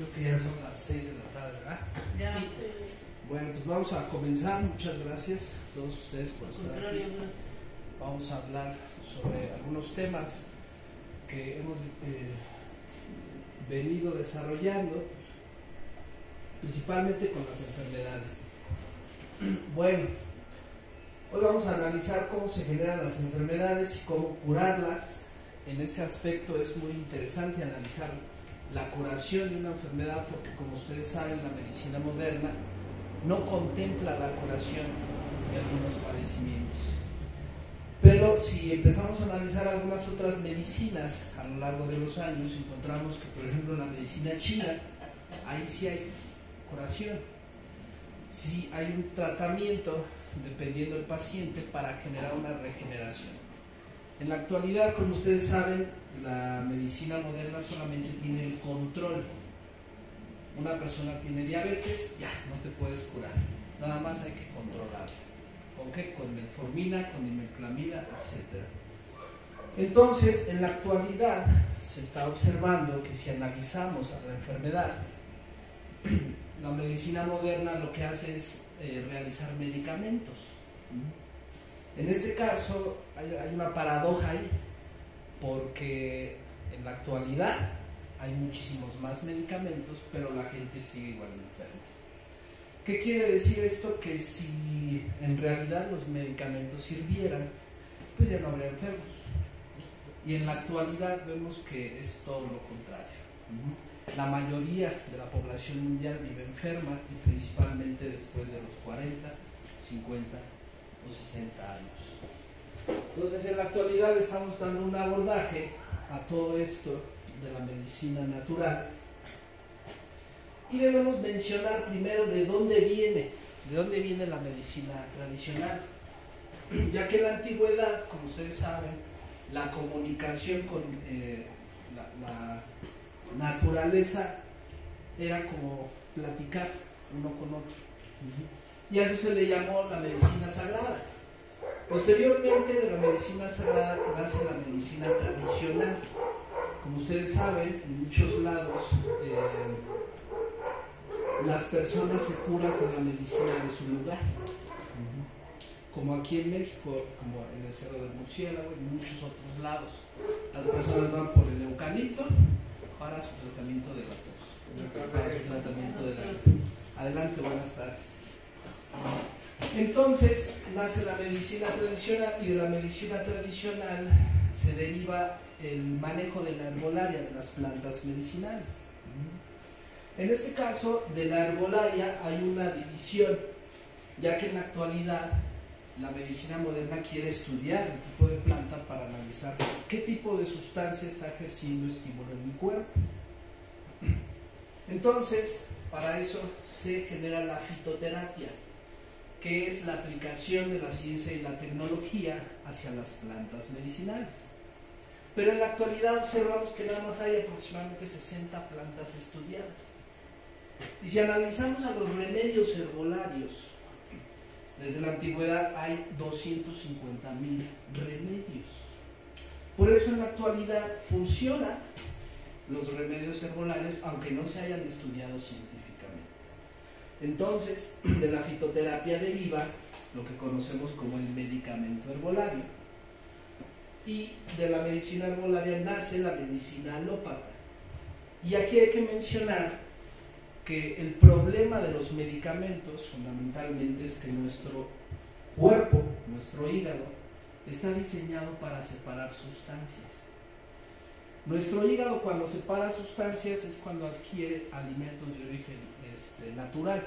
Creo que ya son las 6 de la tarde, ¿verdad? Ya. Sí. Bueno, pues vamos a comenzar. Muchas gracias a todos ustedes por estar aquí. Vamos a hablar sobre algunos temas que hemos venido desarrollando, principalmente con las enfermedades. Bueno, hoy vamos a analizar cómo se generan las enfermedades y cómo curarlas. En este aspecto es muy interesante analizar la curación de una enfermedad porque, como ustedes saben, la medicina moderna no contempla la curación de algunos padecimientos. Pero si empezamos a analizar algunas otras medicinas a lo largo de los años, encontramos que, por ejemplo, la medicina china, ahí sí hay curación. Sí hay un tratamiento, dependiendo del paciente, para generar una regeneración. En la actualidad, como ustedes saben, la medicina moderna solamente tiene el control. Una persona tiene diabetes, ya, no te puedes curar. Nada más hay que controlarla. ¿Con qué? Con metformina, con imeclamida, etc. Entonces, en la actualidad, se está observando que si analizamos a la enfermedad, la medicina moderna lo que hace es realizar medicamentos. En este caso hay una paradoja ahí, porque en la actualidad hay muchísimos más medicamentos, pero la gente sigue igual enferma. ¿Qué quiere decir esto? Que si en realidad los medicamentos sirvieran, pues ya no habría enfermos. Y en la actualidad vemos que es todo lo contrario. La mayoría de la población mundial vive enferma y principalmente después de los 40, 50 o 60 años. Entonces, en la actualidad estamos dando un abordaje a todo esto de la medicina natural y debemos mencionar primero de dónde viene la medicina tradicional, ya que en la antigüedad, como ustedes saben, la comunicación con la naturaleza era como platicar uno con otro, y a eso se le llamó la medicina sagrada. Posteriormente de la medicina sagrada nace la medicina tradicional. Como ustedes saben, en muchos lados las personas se curan con la medicina de su lugar, como aquí en México, como en el Cerro del Murciélago, y en muchos otros lados. Las personas van por el eucalipto para su tratamiento de la tos, para su tratamiento de la gripe. Adelante, buenas tardes. Entonces nace la medicina tradicional, y de la medicina tradicional se deriva el manejo de la herbolaria, de las plantas medicinales. En este caso, de la herbolaria hay una división, ya que en la actualidad la medicina moderna quiere estudiar el tipo de planta para analizar qué tipo de sustancia está ejerciendo estímulo en mi cuerpo. Entonces, para eso se genera la fitoterapia, que es la aplicación de la ciencia y la tecnología hacia las plantas medicinales. Pero en la actualidad observamos que nada más hay aproximadamente 60 plantas estudiadas. Y si analizamos a los remedios herbolarios, desde la antigüedad hay 250,000 remedios. Por eso en la actualidad funcionan los remedios herbolarios, aunque no se hayan estudiado científicamente. Entonces, de la fitoterapia deriva lo que conocemos como el medicamento herbolario, y de la medicina herbolaria nace la medicina alópata. Y aquí hay que mencionar que el problema de los medicamentos fundamentalmente es que nuestro cuerpo, nuestro hígado, está diseñado para separar sustancias. Nuestro hígado, cuando separa sustancias, es cuando adquiere alimentos de origen natural.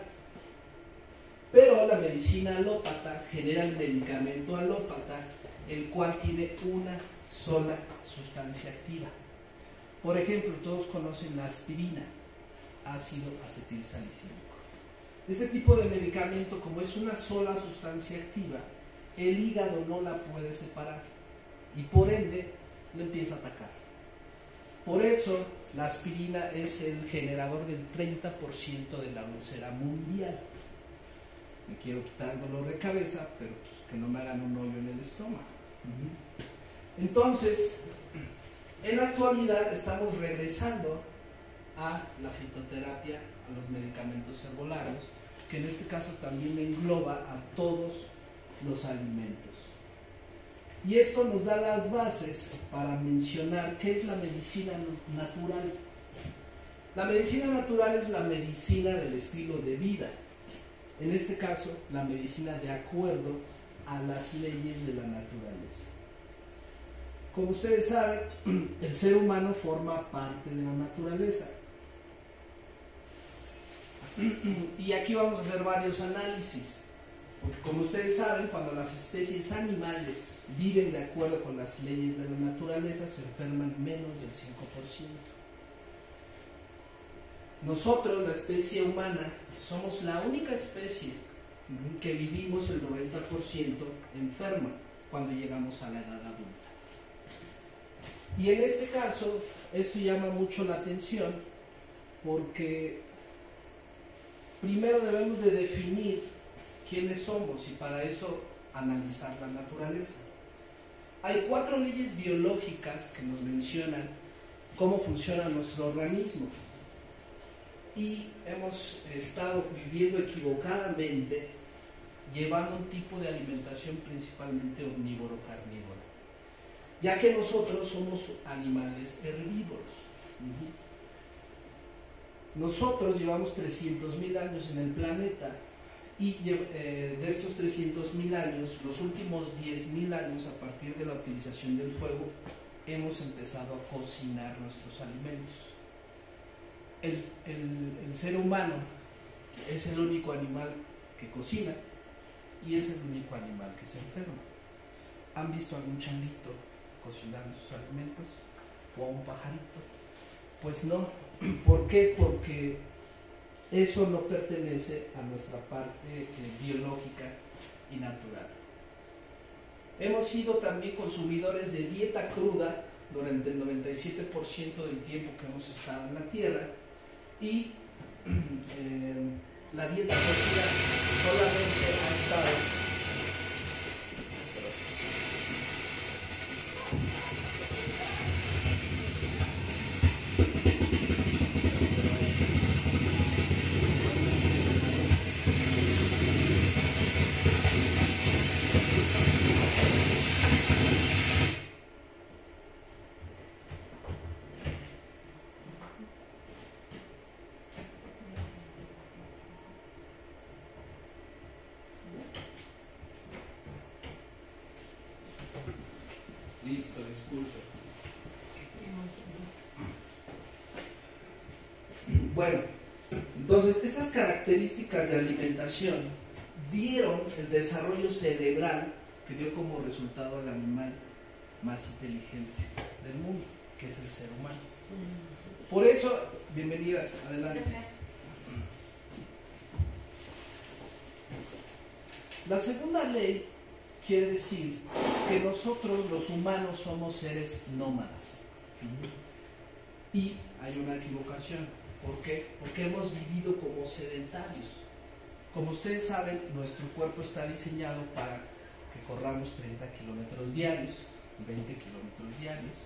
Pero la medicina alópata genera el medicamento alópata, el cual tiene una sola sustancia activa. Por ejemplo, todos conocen la aspirina, ácido acetilsalicílico. Este tipo de medicamento, como es una sola sustancia activa, el hígado no la puede separar y por ende lo empieza a atacar. Por eso la aspirina es el generador del 30% de la úlcera mundial. Me quiero quitar el dolor de cabeza, pero pues que no me hagan un hoyo en el estómago. Entonces, en la actualidad estamos regresando a la fitoterapia, a los medicamentos herbolarios, que en este caso también engloba a todos los alimentos. Y esto nos da las bases para mencionar qué es la medicina natural. La medicina natural es la medicina del estilo de vida. En este caso, la medicina de acuerdo a las leyes de la naturaleza. Como ustedes saben, el ser humano forma parte de la naturaleza. Y aquí vamos a hacer varios análisis. Porque como ustedes saben, cuando las especies animales viven de acuerdo con las leyes de la naturaleza, se enferman menos del 5%. Nosotros, la especie humana, somos la única especie que vivimos el 90% enferma cuando llegamos a la edad adulta. Y en este caso, esto llama mucho la atención porque primero debemos de definir quiénes somos y para eso analizar la naturaleza. Hay 4 leyes biológicas que nos mencionan cómo funciona nuestro organismo y hemos estado viviendo equivocadamente llevando un tipo de alimentación principalmente omnívoro-carnívoro, ya que nosotros somos animales herbívoros. Nosotros llevamos 300.000 años en el planeta y de estos 300.000 años, los últimos 10.000 años, a partir de la utilización del fuego, hemos empezado a cocinar nuestros alimentos. El ser humano es el único animal que cocina y es el único animal que se enferma. ¿Han visto algún changuito cocinando sus alimentos? ¿O a un pajarito? Pues no. ¿Por qué? Porque eso no pertenece a nuestra parte biológica y natural. Hemos sido también consumidores de dieta cruda durante el 97% del tiempo que hemos estado en la Tierra y la dieta cocida solamente ha estado listo, disculpe. Bueno, entonces estas características de alimentación dieron el desarrollo cerebral que dio como resultado al animal más inteligente del mundo, que es el ser humano. Por eso, bienvenidas, adelante. La segunda ley quiere decir que nosotros los humanos somos seres nómadas. Y hay una equivocación. ¿Por qué? Porque hemos vivido como sedentarios. Como ustedes saben, nuestro cuerpo está diseñado para que corramos 30 kilómetros diarios, 20 kilómetros diarios.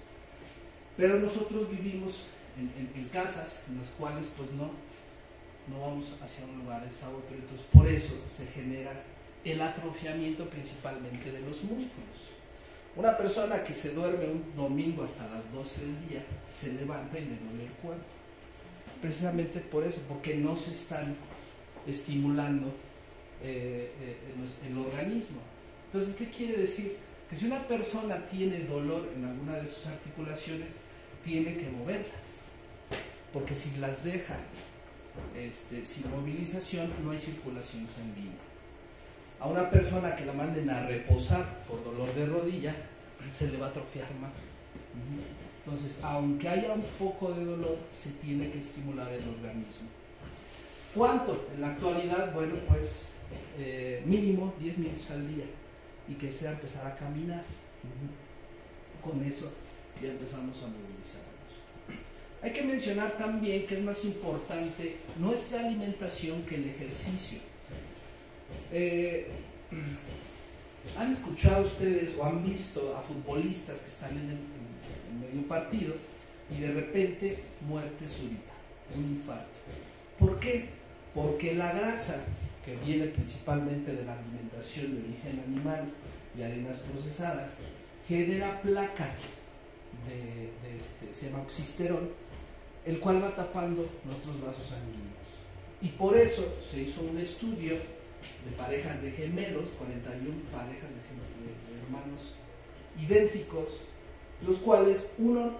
Pero nosotros vivimos en casas en las cuales pues no vamos hacia un lugar a otro. Entonces por eso se genera el atrofiamiento principalmente de los músculos. Una persona que se duerme un domingo hasta las 12 del día se levanta y le duele el cuerpo. Precisamente por eso, porque no se están estimulando el organismo. Entonces, ¿qué quiere decir? Que si una persona tiene dolor en alguna de sus articulaciones, tiene que moverlas. Porque si las deja sin movilización, no hay circulación sanguínea. A una persona que la manden a reposar por dolor de rodilla, se le va a atrofiar más. Entonces, aunque haya un poco de dolor, se tiene que estimular el organismo. ¿Cuánto? En la actualidad, bueno, pues mínimo 10 minutos al día y que sea empezar a caminar. Con eso ya empezamos a movilizarnos. Hay que mencionar también que es más importante nuestra alimentación que el ejercicio. ¿Han escuchado ustedes o han visto a futbolistas que están en medio partido y de repente muerte súbita? un infarto. ¿Por qué? Porque la grasa, que viene principalmente de la alimentación de origen animal y harinas procesadas, genera placas se llama oxisterol, el cual va tapando nuestros vasos sanguíneos. Y por eso se hizo un estudio de parejas de gemelos, 41 parejas de hermanos idénticos, los cuales uno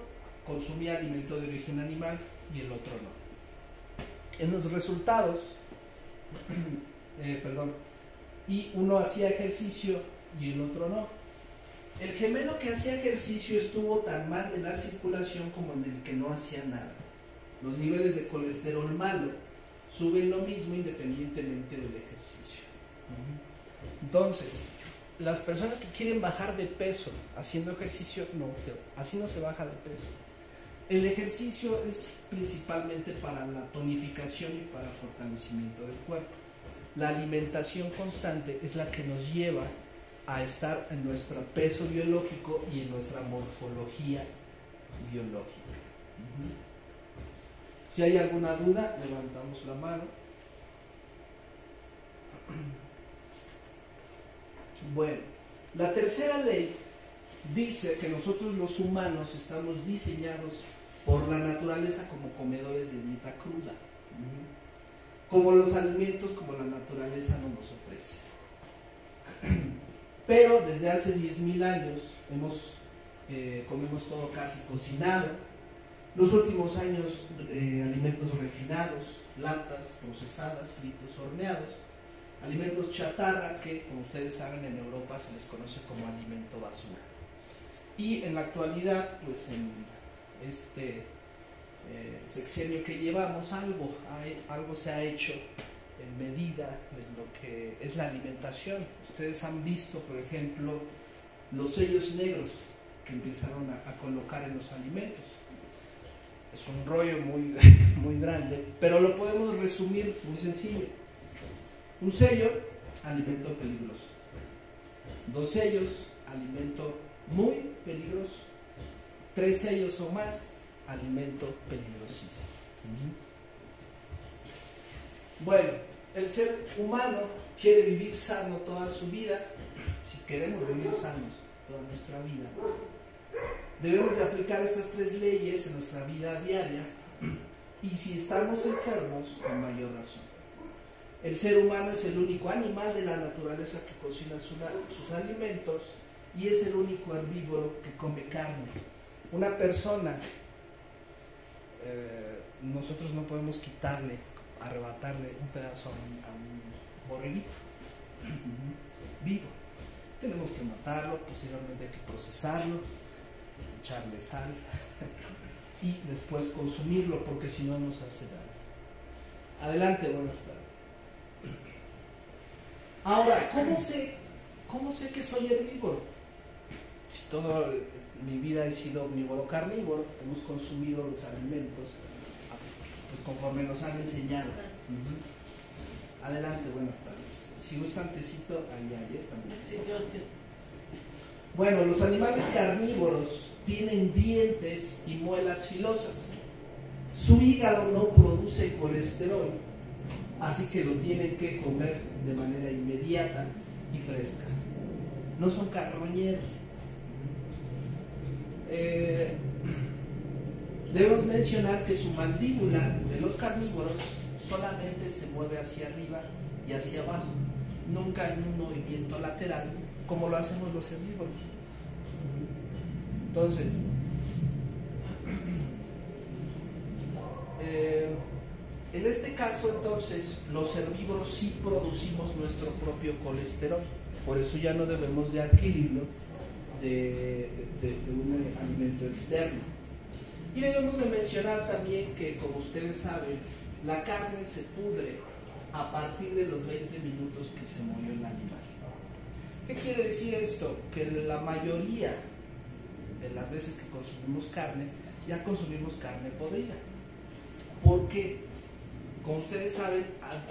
consumía alimento de origen animal y el otro no. En los resultados, y uno hacía ejercicio y el otro no. El gemelo que hacía ejercicio estuvo tan mal en la circulación como en el que no hacía nada. Los niveles de colesterol malo suben lo mismo independientemente del ejercicio. Entonces, las personas que quieren bajar de peso haciendo ejercicio, así no se baja de peso. El ejercicio es principalmente para la tonificación y para el fortalecimiento del cuerpo. La alimentación constante es la que nos lleva a estar en nuestro peso biológico y en nuestra morfología biológica. Si hay alguna duda, levantamos la mano. Bueno, la tercera ley dice que nosotros los humanos estamos diseñados por la naturaleza como comedores de dieta cruda, como los alimentos como la naturaleza no nos ofrece. Pero desde hace 10.000 años comemos todo casi cocinado. Los últimos años alimentos refinados, latas, procesadas, fritos, horneados, alimentos chatarra que, como ustedes saben, en Europa se les conoce como alimento basura. Y en la actualidad, pues en este sexenio que llevamos, algo se ha hecho en medida de lo que es la alimentación. Ustedes han visto, por ejemplo, los sellos negros que empezaron a colocar en los alimentos. Es un rollo muy, muy grande, pero lo podemos resumir muy sencillo. Un sello, alimento peligroso. 2 sellos, alimento muy peligroso. 3 sellos o más, alimento peligrosísimo. Bueno, el ser humano quiere vivir sano toda su vida. Si queremos vivir sanos toda nuestra vida, debemos de aplicar estas 3 leyes en nuestra vida diaria, y si estamos enfermos, con mayor razón. El ser humano es el único animal de la naturaleza que cocina sus alimentos y es el único herbívoro que come carne. Una persona, nosotros no podemos arrebatarle un pedazo a un borreguito vivo. Tenemos que matarlo, posteriormente hay que procesarlo, echarle sal y después consumirlo, porque si no nos hace daño. Adelante, buenas tardes. Ahora, ¿cómo sé que soy herbívoro? Si toda mi vida he sido omnívoro carnívoro, hemos consumido los alimentos pues conforme nos han enseñado. Adelante, buenas tardes. Si gustan tecito, ahí hay también. Sí, yo sí. Bueno, los animales carnívoros tienen dientes y muelas filosas. Su hígado no produce colesterol, así que lo tienen que comer de manera inmediata y fresca. No son carroñeros. Debemos mencionar que su mandíbula de los carnívoros solamente se mueve hacia arriba y hacia abajo, nunca en un movimiento lateral como lo hacemos los herbívoros. Entonces, en este caso, entonces, los herbívoros sí producimos nuestro propio colesterol, por eso ya no debemos de adquirirlo de un alimento externo. Y debemos de mencionar también que, como ustedes saben, la carne se pudre a partir de los 20 minutos que se murió el animal. ¿Qué quiere decir esto? Que la mayoría de las veces que consumimos carne, ya consumimos carne podrida. Porque, como ustedes saben,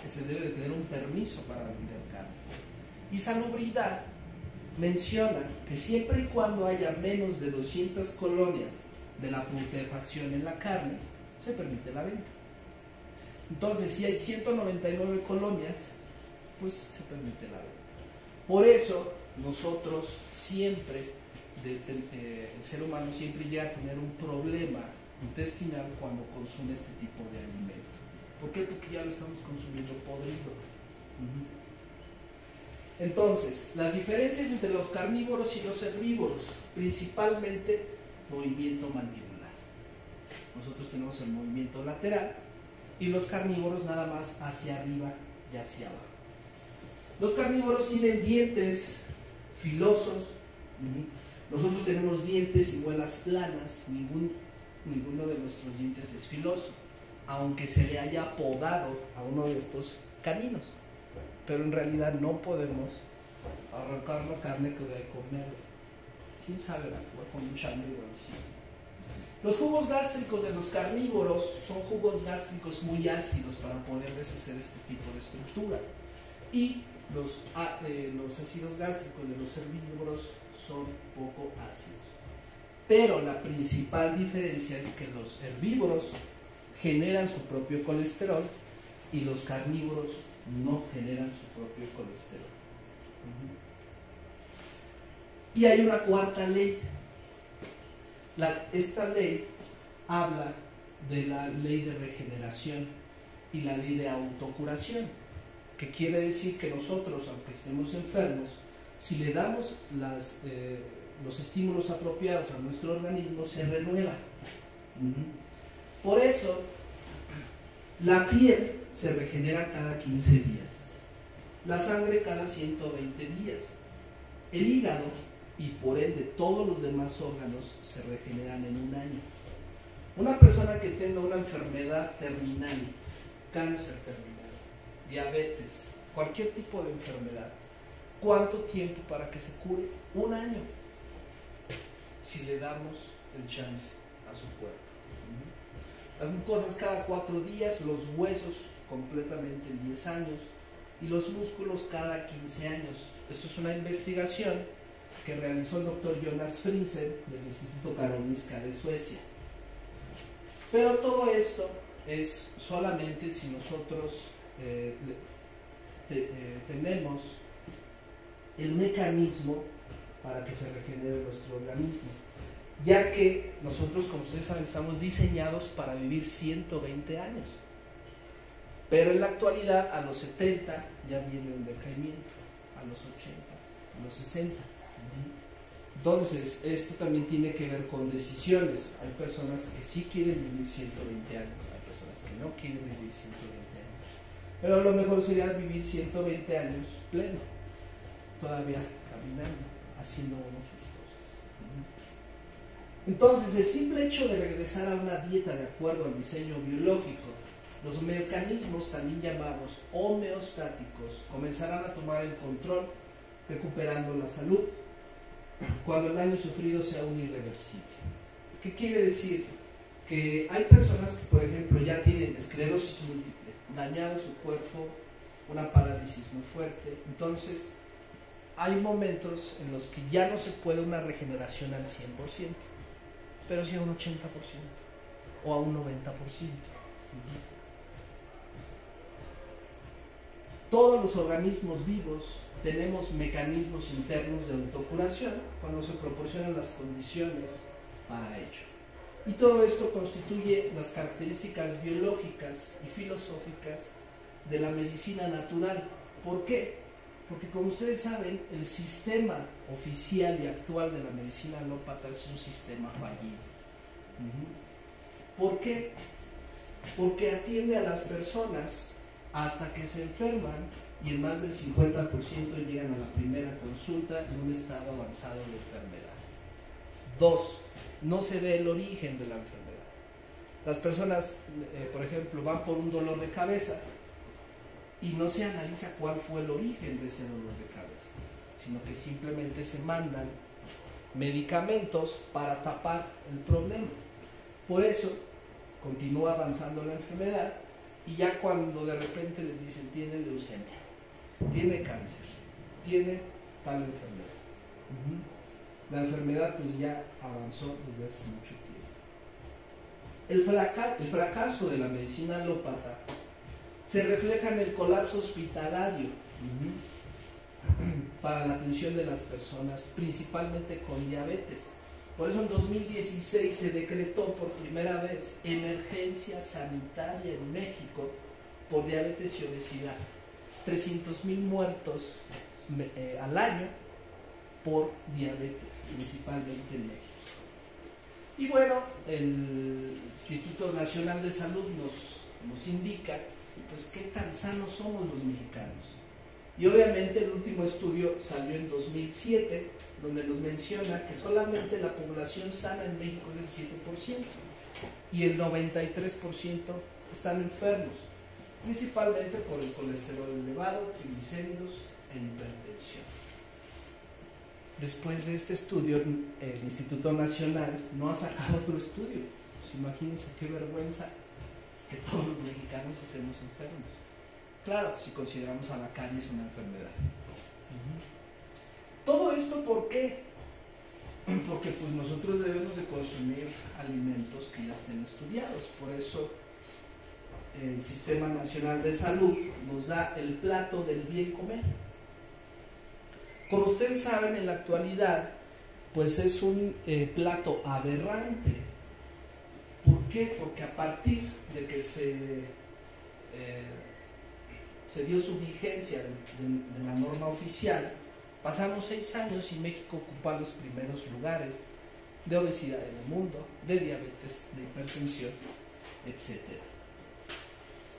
se debe de tener un permiso para vender carne. Y Salubridad menciona que siempre y cuando haya menos de 200 colonias de la putrefacción en la carne, se permite la venta. Entonces, si hay 199 colonias, pues se permite la venta. Por eso, nosotros siempre, el ser humano siempre llega a tener un problema intestinal cuando consume este tipo de alimento. ¿Por qué? Porque ya lo estamos consumiendo podrido. Entonces, las diferencias entre los carnívoros y los herbívoros, principalmente movimiento mandibular. Nosotros tenemos el movimiento lateral y los carnívoros nada más hacia arriba y hacia abajo. Los carnívoros tienen dientes filosos. Nosotros tenemos dientes y muelas planas. Ninguno de nuestros dientes es filoso, aunque se le haya podado a uno de estos caninos. Pero en realidad no podemos arrancar la carne que voy a comer. ¿Quién sabe? Con mucha hambre igual sí. Los jugos gástricos de los carnívoros son jugos gástricos muy ácidos para poder deshacer este tipo de estructura. Y los ácidos gástricos de los herbívoros son poco ácidos. Pero la principal diferencia es que los herbívoros generan su propio colesterol y los carnívoros no generan su propio colesterol. Y hay una cuarta ley. Esta ley habla de la ley de regeneración y la ley de autocuración, que quiere decir que nosotros, aunque estemos enfermos, si le damos los estímulos apropiados a nuestro organismo, se renueva. Por eso, la piel se regenera cada 15 días, la sangre cada 120 días, el hígado y por ende todos los demás órganos se regeneran en un año. Una persona que tenga una enfermedad terminal, cáncer terminal, diabetes, cualquier tipo de enfermedad, ¿cuánto tiempo para que se cure? Un año, si le damos el chance a su cuerpo. Las mucosas cada 4 días, los huesos completamente en 10 años y los músculos cada 15 años. Esto es una investigación que realizó el doctor Jonas Frinsen del Instituto Karolinska de Suecia. Pero todo esto es solamente si nosotros tenemos el mecanismo para que se regenere nuestro organismo, ya que nosotros, como ustedes saben, estamos diseñados para vivir 120 años, pero en la actualidad a los 70 ya viene un decaimiento, a los 80, a los 60. Entonces, esto también tiene que ver con decisiones. Hay personas que sí quieren vivir 120 años, hay personas que no quieren vivir 120 años, pero lo mejor sería vivir 120 años pleno, todavía caminando, haciendo uno sus cosas. Entonces, el simple hecho de regresar a una dieta de acuerdo al diseño biológico, los mecanismos también llamados homeostáticos comenzarán a tomar el control, recuperando la salud, cuando el daño sufrido sea un irreversible. ¿Qué quiere decir? Que hay personas que, por ejemplo, ya tienen esclerosis múltiple, dañado su cuerpo, una parálisis muy fuerte. Entonces, hay momentos en los que ya no se puede una regeneración al 100%, pero sí a un 80% o a un 90%. Todos los organismos vivos tenemos mecanismos internos de autocuración cuando se proporcionan las condiciones para ello. Y todo esto constituye las características biológicas y filosóficas de la medicina natural. ¿Por qué? Porque, como ustedes saben, el sistema oficial y actual de la medicina alópata es un sistema fallido. ¿Por qué? Porque atiende a las personas hasta que se enferman y en más del 50% llegan a la primera consulta en un estado avanzado de enfermedad. 2. No se ve el origen de la enfermedad. Las personas, por ejemplo, van por un dolor de cabeza y no se analiza cuál fue el origen de ese dolor de cabeza, sino que simplemente se mandan medicamentos para tapar el problema. Por eso continúa avanzando la enfermedad y ya cuando de repente les dicen tiene leucemia, tiene cáncer, tiene tal enfermedad, la enfermedad pues ya avanzó desde hace mucho tiempo. El fracaso de la medicina alópata Se refleja en el colapso hospitalario para la atención de las personas, principalmente con diabetes. Por eso en 2016 se decretó por primera vez emergencia sanitaria en México por diabetes y obesidad. 300,000 muertos al año por diabetes, principalmente en México. Y bueno, el Instituto Nacional de Salud nos indica pues qué tan sanos somos los mexicanos. Y obviamente el último estudio salió en 2007, donde nos menciona que solamente la población sana en México es del 7% y el 93% están enfermos, principalmente por el colesterol elevado, triglicéridos e hipertensión. Después de este estudio, el Instituto Nacional no ha sacado otro estudio. Pues imagínense qué vergüenza que todos los mexicanos estemos enfermos. Claro, si consideramos a la caries una enfermedad. Todo esto, ¿por qué? Porque pues nosotros debemos de consumir alimentos que ya estén estudiados. Por eso el Sistema Nacional de Salud nos da el plato del bien comer. Como ustedes saben, en la actualidad, pues es un plato aberrante. ¿Por qué? Porque a partir de que se dio su vigencia de la norma oficial, pasamos 6 años y México ocupa los primeros lugares de obesidad en el mundo, de diabetes, de hipertensión, etc.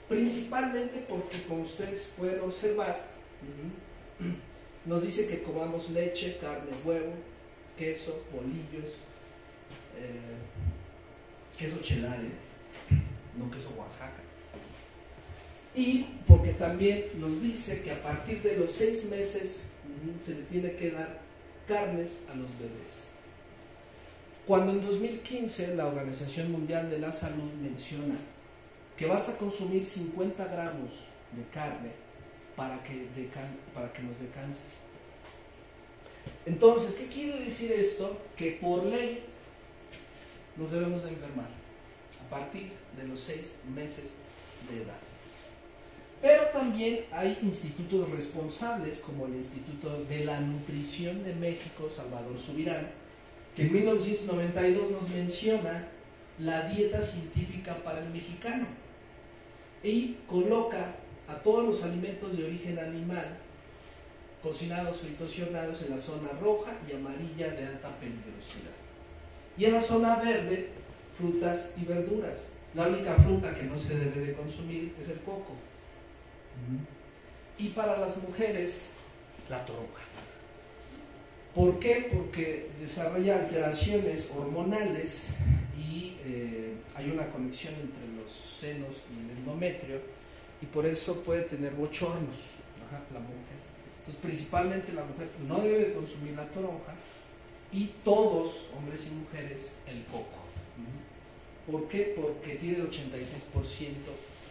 Principalmente porque, como ustedes pueden observar, nos dice que comamos leche, carne, huevo, queso, bolillos, queso cheddar, no queso Oaxaca. Y porque también nos dice que a partir de los 6 meses se le tiene que dar carnes a los bebés. Cuando en 2015 la Organización Mundial de la Salud menciona que basta consumir 50 gramos de carne para que nos dé cáncer. Entonces, ¿qué quiere decir esto? Que por ley nos debemos de enfermar a partir de los 6 meses de edad. Pero también hay institutos responsables, como el Instituto de la Nutrición de México, Salvador Subirán, que en 1992 nos menciona la dieta científica para el mexicano y coloca a todos los alimentos de origen animal, cocinados, fritos y horneados, en la zona roja y amarilla de alta peligrosidad. Y en la zona verde, frutas y verduras. La única fruta que no se debe de consumir es el coco. Y para las mujeres, la toronja. ¿Por qué? Porque desarrolla alteraciones hormonales y hay una conexión entre los senos y el endometrio, y por eso puede tener bochornos la mujer. Entonces, principalmente la mujer no debe consumir la toronja, y todos, hombres y mujeres, el coco. ¿Por qué? Porque tiene el 86%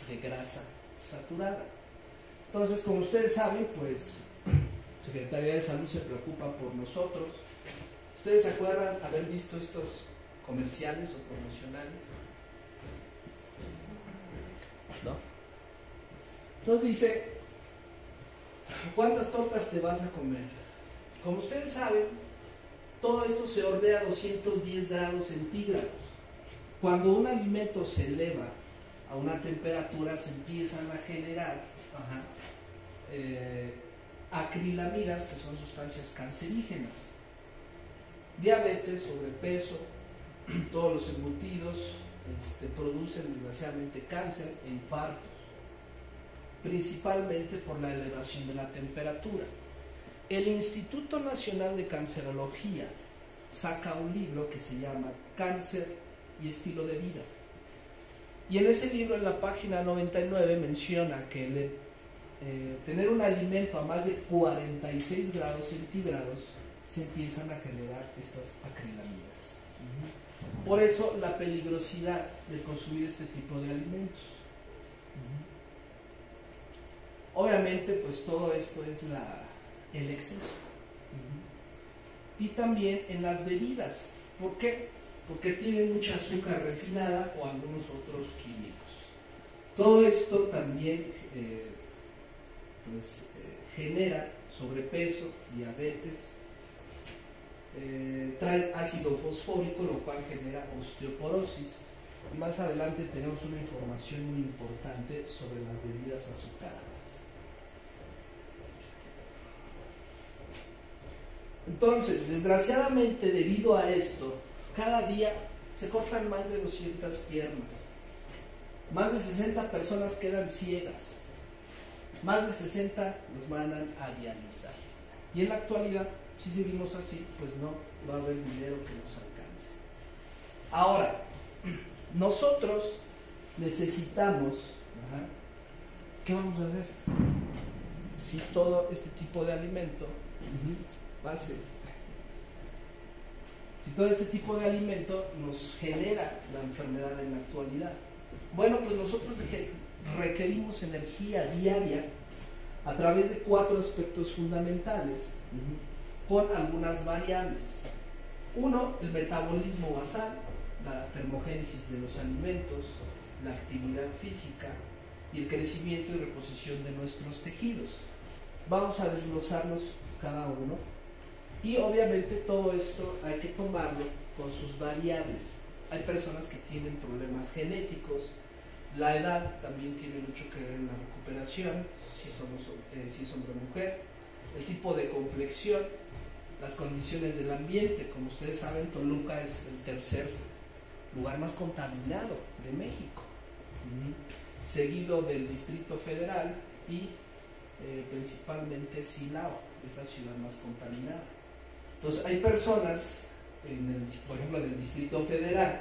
de grasa saturada. Entonces, como ustedes saben, pues Secretaría de Salud se preocupa por nosotros. ¿Ustedes se acuerdan haber visto estos comerciales o promocionales? ¿No? Nos dice, ¿cuántas tortas te vas a comer? Como ustedes saben, todo esto se hornea a 210 grados centígrados. Cuando un alimento se eleva a una temperatura, se empiezan a generar acrilamidas, que son sustancias cancerígenas. Diabetes, sobrepeso, todos los embutidos producen desgraciadamente cáncer e infartos, principalmente por la elevación de la temperatura. El Instituto Nacional de Cancerología saca un libro que se llama Cáncer y Estilo de Vida. Y en ese libro, en la página 99, menciona que tener un alimento a más de 46 grados centígrados se empiezan a generar estas acrilamidas. Por eso la peligrosidad de consumir este tipo de alimentos. Obviamente, pues todo esto es el exceso. Y también en las bebidas. ¿Por qué? Porque tienen mucha azúcar refinada o algunos otros químicos. Todo esto también genera sobrepeso, diabetes, trae ácido fosfórico, lo cual genera osteoporosis. Y más adelante tenemos una información muy importante sobre las bebidas azucaradas. Entonces, desgraciadamente, debido a esto, cada día se cortan más de 200 piernas, más de 60 personas quedan ciegas, más de 60 les mandan a dializar. Y en la actualidad, si seguimos así, pues no va a haber dinero que nos alcance. Ahora, nosotros necesitamos, ¿qué vamos a hacer? Si todo este tipo de alimento si todo este tipo de alimento nos genera la enfermedad en la actualidad, bueno, pues nosotros requerimos energía diaria a través de 4 aspectos fundamentales, con algunas variables. Uno, el metabolismo basal, la termogénesis de los alimentos, la actividad física y el crecimiento y reposición de nuestros tejidos. Vamos a desglosarlos cada uno. Y obviamente todo esto hay que tomarlo con sus variables. Hay personas que tienen problemas genéticos, la edad también tiene mucho que ver en la recuperación, si es hombre o mujer, el tipo de complexión, las condiciones del ambiente. Como ustedes saben, Toluca es el 3er lugar más contaminado de México, seguido del Distrito Federal y principalmente Silao, es la ciudad más contaminada. Entonces hay personas, por ejemplo en el Distrito Federal,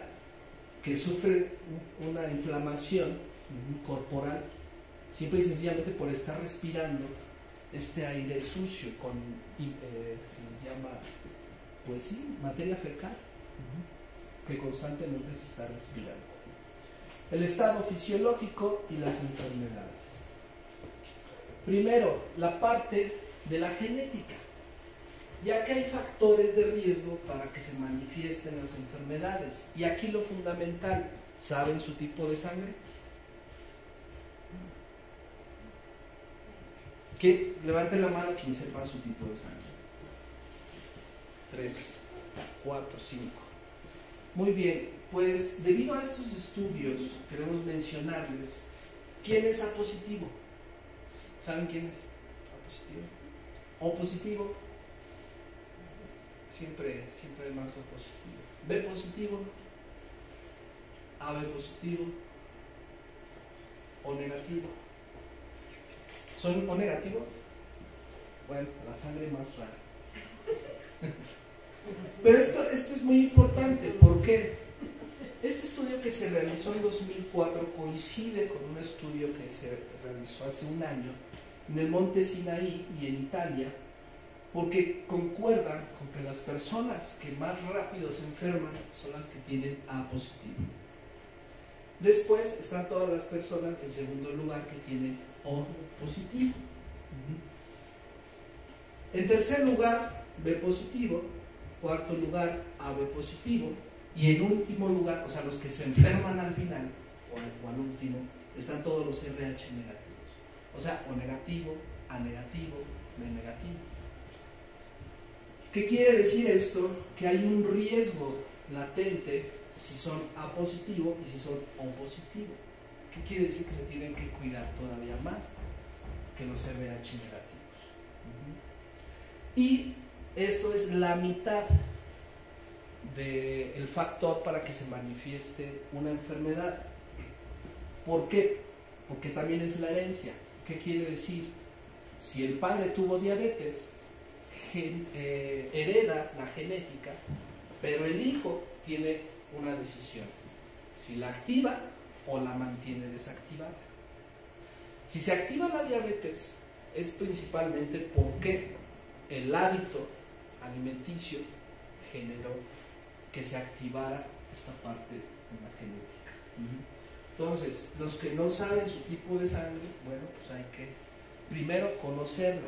que sufren una inflamación corporal simple y sencillamente por estar respirando este aire sucio con, se les llama, pues sí, materia fecal, que constantemente se está respirando. El estado fisiológico y las enfermedades. Primero, la parte de la genética, ya que hay factores de riesgo para que se manifiesten las enfermedades. Y aquí lo fundamental, ¿saben su tipo de sangre? Que levanten la mano quien sepa su tipo de sangre. 3, 4, 5. Muy bien, pues debido a estos estudios queremos mencionarles quién es A positivo. ¿Saben quién es A positivo? O positivo. Siempre hay más O positivo. B positivo, AB positivo, O negativo. ¿Son O negativo? Bueno, la sangre más rara. Pero esto es muy importante. ¿Por qué? Este estudio que se realizó en 2004 coincide con un estudio que se realizó hace un año en el monte Sinaí y en Italia, porque concuerdan con que las personas que más rápido se enferman son las que tienen A positivo. Después están todas las personas en segundo lugar que tienen O positivo. En tercer lugar, B positivo. Cuarto lugar, AB positivo. Y en último lugar, o sea, los que se enferman al final, o al último, están todos los RH negativos. O sea, O negativo, A negativo, B negativo. ¿Qué quiere decir esto? Que hay un riesgo latente si son A positivo y si son O positivo. ¿Qué quiere decir? Que se tienen que cuidar todavía más que los RH negativos. Y esto es la mitad del factor para que se manifieste una enfermedad. ¿Por qué? Porque también es la herencia. ¿Qué quiere decir? Si el padre tuvo diabetes, hereda la genética, pero el hijo tiene una decisión: si la activa o la mantiene desactivada. Si se activa la diabetes, es principalmente porque el hábito alimenticio generó que se activara esta parte de la genética. Entonces, los que no saben su tipo de sangre, bueno, pues hay que primero conocerla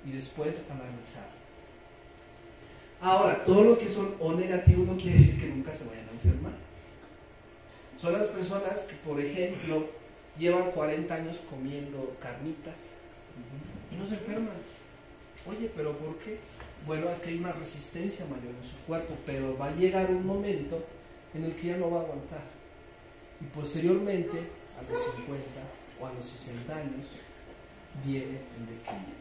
y después analizarla. Ahora, todos los que son O negativos no quiere decir que nunca se vayan a enfermar. Son las personas que, por ejemplo, llevan 40 años comiendo carnitas y no se enferman. Oye, ¿pero por qué? Bueno, es que hay una resistencia mayor en su cuerpo, pero va a llegar un momento en el que ya no va a aguantar. Y posteriormente, a los 50 o a los 60 años, viene el declive.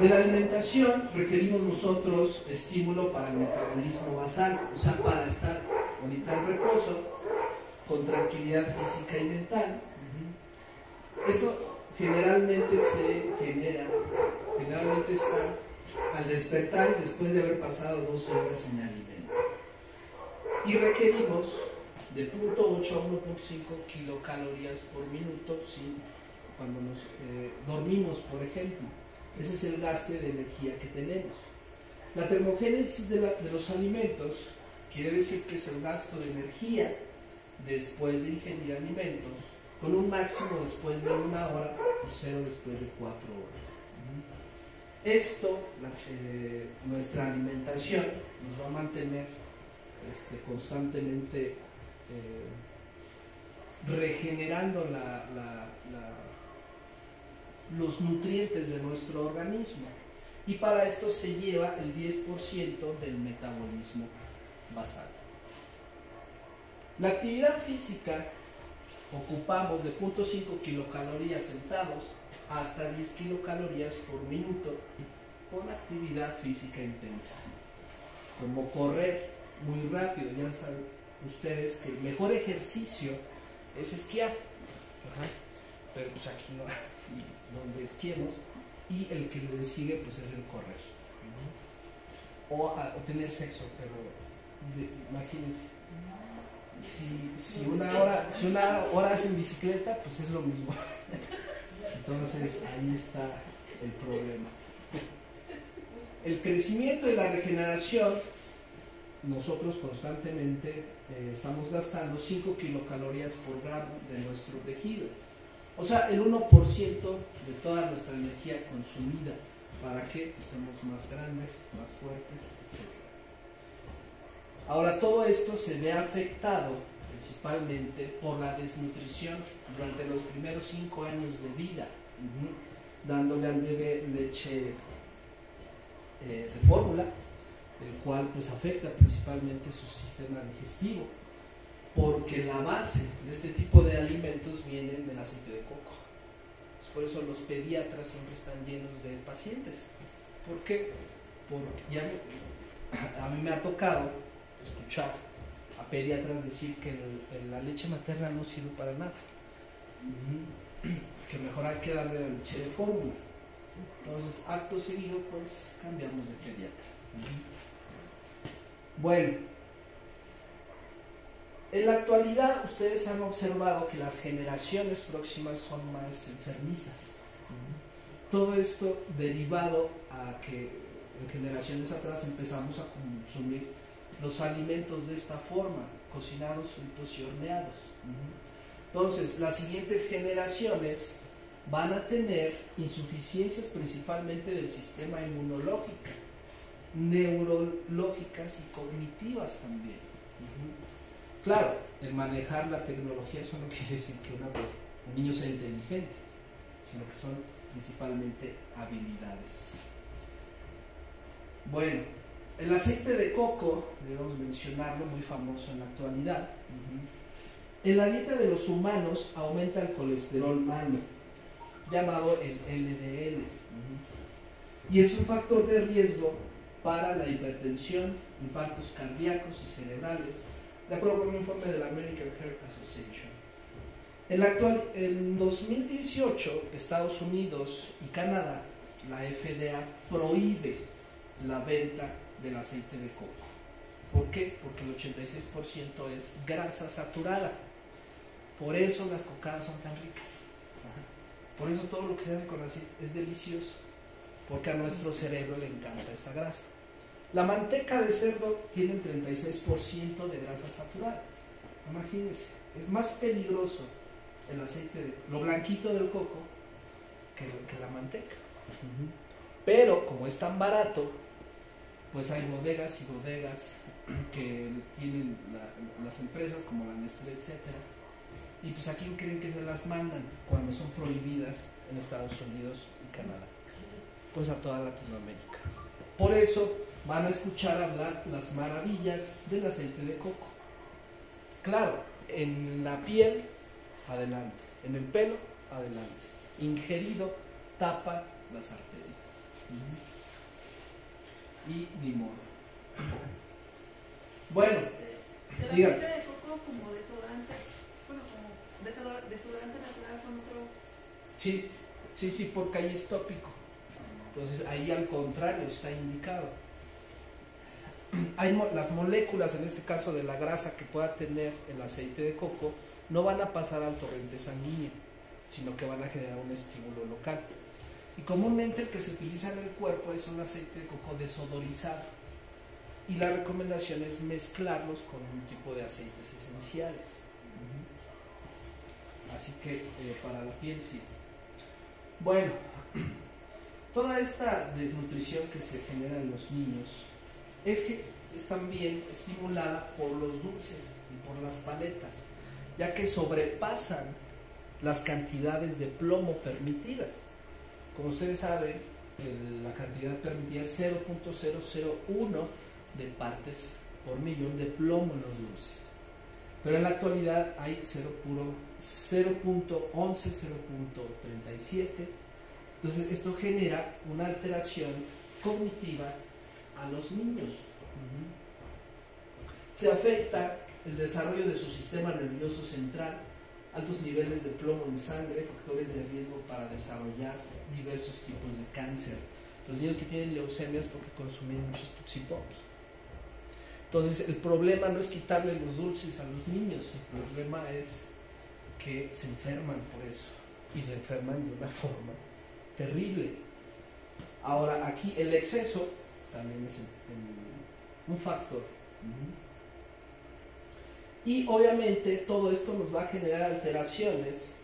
De la alimentación requerimos nosotros estímulo para el metabolismo basal, o sea, para estar ahorita en reposo, con tranquilidad física y mental. Esto generalmente está al despertar después de haber pasado 12 horas sin alimento. Y requerimos de 0.8 a 1.5 kilocalorías por minuto cuando nos dormimos, por ejemplo. Ese es el gasto de energía que tenemos. La termogénesis de los alimentos quiere decir que es el gasto de energía después de ingerir alimentos, con un máximo después de 1 hora y 0 después de 4 horas. Esto, nuestra alimentación, nos va a mantener constantemente regenerando los nutrientes de nuestro organismo, y para esto se lleva el 10% del metabolismo basal. La actividad física, ocupamos de 0.5 kilocalorías sentados hasta 10 kilocalorías por minuto con actividad física intensa, como correr muy rápido. Ya saben ustedes que el mejor ejercicio es esquiar, pero pues aquí no hay donde esquiemos, y el que le sigue pues es el correr, o tener sexo, pero imagínense, si una hora hacen bicicleta, pues es lo mismo. Entonces ahí está el problema. El crecimiento y la regeneración, nosotros constantemente estamos gastando 5 kilocalorías por gramo de nuestro tejido. O sea, el 1% de toda nuestra energía consumida para que estemos más grandes, más fuertes, etc. Ahora, todo esto se ve afectado principalmente por la desnutrición durante los primeros 5 años de vida, dándole al bebé leche de fórmula, el cual pues afecta principalmente su sistema digestivo, porque la base de este tipo de alimentos vienen del aceite de coco. Por eso los pediatras siempre están llenos de pacientes. ¿Por qué? Porque a mí me ha tocado escuchar a pediatras decir que la leche materna no sirve para nada, que mejor hay que darle la leche de fórmula. Entonces, acto seguido, pues cambiamos de pediatra. Bueno, en la actualidad ustedes han observado que las generaciones próximas son más enfermizas. Todo esto derivado a que en generaciones atrás empezamos a consumir los alimentos de esta forma, cocinados, fritos y horneados. Entonces, las siguientes generaciones van a tener insuficiencias principalmente del sistema inmunológico, neurológicas y cognitivas también. Claro, el manejar la tecnología, eso no quiere decir que un niño sea inteligente, sino que son principalmente habilidades. Bueno, el aceite de coco, debemos mencionarlo, muy famoso en la actualidad. En la dieta de los humanos aumenta el colesterol malo, llamado el LDL, y es un factor de riesgo para la hipertensión, infartos cardíacos y cerebrales, de acuerdo con un informe de la American Heart Association. En 2018, Estados Unidos y Canadá, la FDA prohíbe la venta del aceite de coco. ¿Por qué? Porque el 86% es grasa saturada. Por eso las cocadas son tan ricas. Por eso todo lo que se hace con aceite es delicioso, porque a nuestro cerebro le encanta esa grasa. La manteca de cerdo tiene el 36% de grasa saturada. Imagínense, es más peligroso el aceite, lo blanquito del coco, que la manteca. Pero como es tan barato, pues hay bodegas y bodegas que tienen las empresas como la Nestlé, etcétera. Y pues a quién creen que se las mandan cuando son prohibidas en Estados Unidos y Canadá. Pues a toda Latinoamérica. Por eso van a escuchar hablar las maravillas del aceite de coco. Claro, en la piel, adelante. En el pelo, adelante. Ingerido, tapa las arterias. Y ni modo. Bueno, el aceite de coco como desodorante, bueno, como desodorante natural con otros. Sí, porque ahí es tópico. Entonces ahí al contrario está indicado. Las moléculas, en este caso de la grasa que pueda tener el aceite de coco, no van a pasar al torrente sanguíneo, sino que van a generar un estímulo local. Y comúnmente el que se utiliza en el cuerpo es un aceite de coco desodorizado. Y la recomendación es mezclarlos con un tipo de aceites esenciales. Así que para la piel sí. Bueno, toda esta desnutrición que se genera en los niños es también estimulada por los dulces y por las paletas, ya que sobrepasan las cantidades de plomo permitidas. Como ustedes saben, la cantidad permitida es 0.001 de partes por millón de plomo en los dulces. Pero en la actualidad hay 0.11, 0.37. Entonces esto genera una alteración cognitiva a los niños. Se afecta el desarrollo de su sistema nervioso central, altos niveles de plomo en sangre, factores de riesgo para desarrollar diversos tipos de cáncer. Los niños que tienen leucemias porque consumen muchos tuxipops. Entonces el problema no es quitarle los dulces a los niños, el problema es que se enferman por eso, y se enferman de una forma terrible. Ahora aquí el exceso también es un factor. Y obviamente todo esto nos va a generar alteraciones,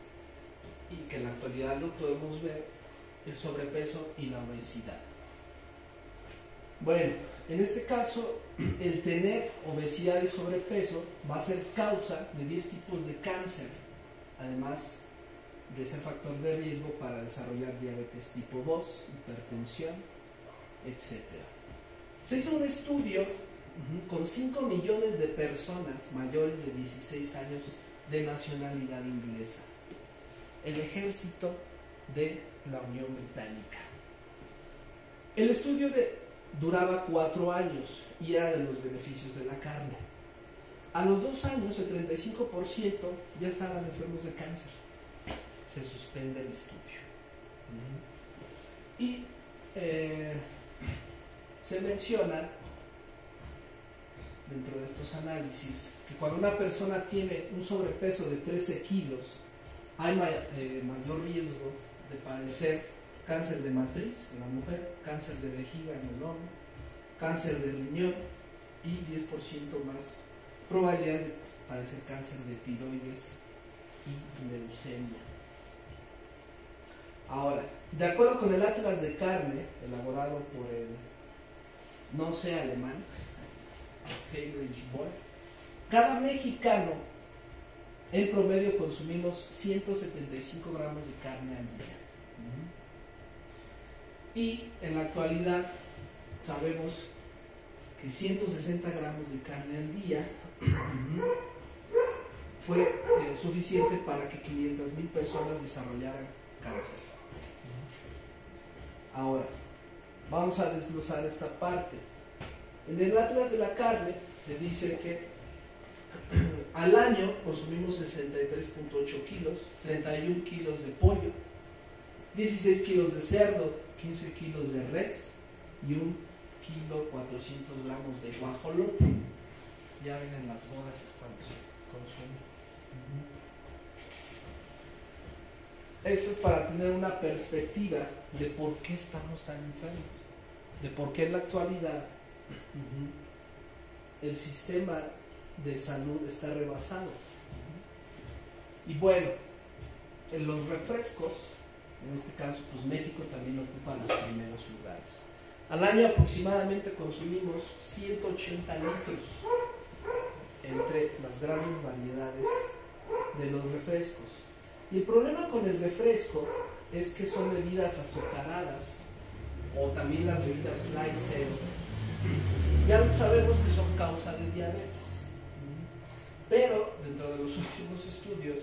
y que en la actualidad lo podemos ver, el sobrepeso y la obesidad. Bueno, en este caso, el tener obesidad y sobrepeso va a ser causa de 10 tipos de cáncer, además de ser factor de riesgo para desarrollar diabetes tipo 2, hipertensión, etc. Se hizo un estudio con 5 millones de personas mayores de 16 años de nacionalidad inglesa, el ejército de la Unión Británica. El estudio duraba 4 años y era de los beneficios de la carne. A los 2 años, el 35% ya estaban enfermos de cáncer. Se suspende el estudio. Y se menciona dentro de estos análisis que cuando una persona tiene un sobrepeso de 13 kilos, hay mayor riesgo de padecer cáncer de matriz en la mujer, cáncer de vejiga en el hombre, cáncer de riñón y 10% más probabilidades de padecer cáncer de tiroides y leucemia. Ahora, de acuerdo con el Atlas de Carne, elaborado por el no sé alemán, Cambridge Board, cada mexicano en promedio consumimos 175 gramos de carne al día. Y en la actualidad sabemos que 160 gramos de carne al día fue suficiente para que 500,000 personas desarrollaran cáncer. Ahora, vamos a desglosar esta parte. En el Atlas de la Carne se dice que al año consumimos 63.8 kilos, 31 kilos de pollo, 16 kilos de cerdo, 15 kilos de res y 1 kilo 400 gramos de guajolote. Ya ven, en las bodas es cuando se consume. Esto es para tener una perspectiva de por qué estamos tan enfermos, de por qué en la actualidad el sistema de salud está rebasado. Y bueno, en los refrescos, en este caso, pues México también ocupa los primeros lugares. Al año aproximadamente consumimos 180 litros entre las grandes variedades de los refrescos. Y el problema con el refresco es que son bebidas azucaradas o también las bebidas light zero. Ya sabemos que son causa de diabetes, pero dentro de los últimos estudios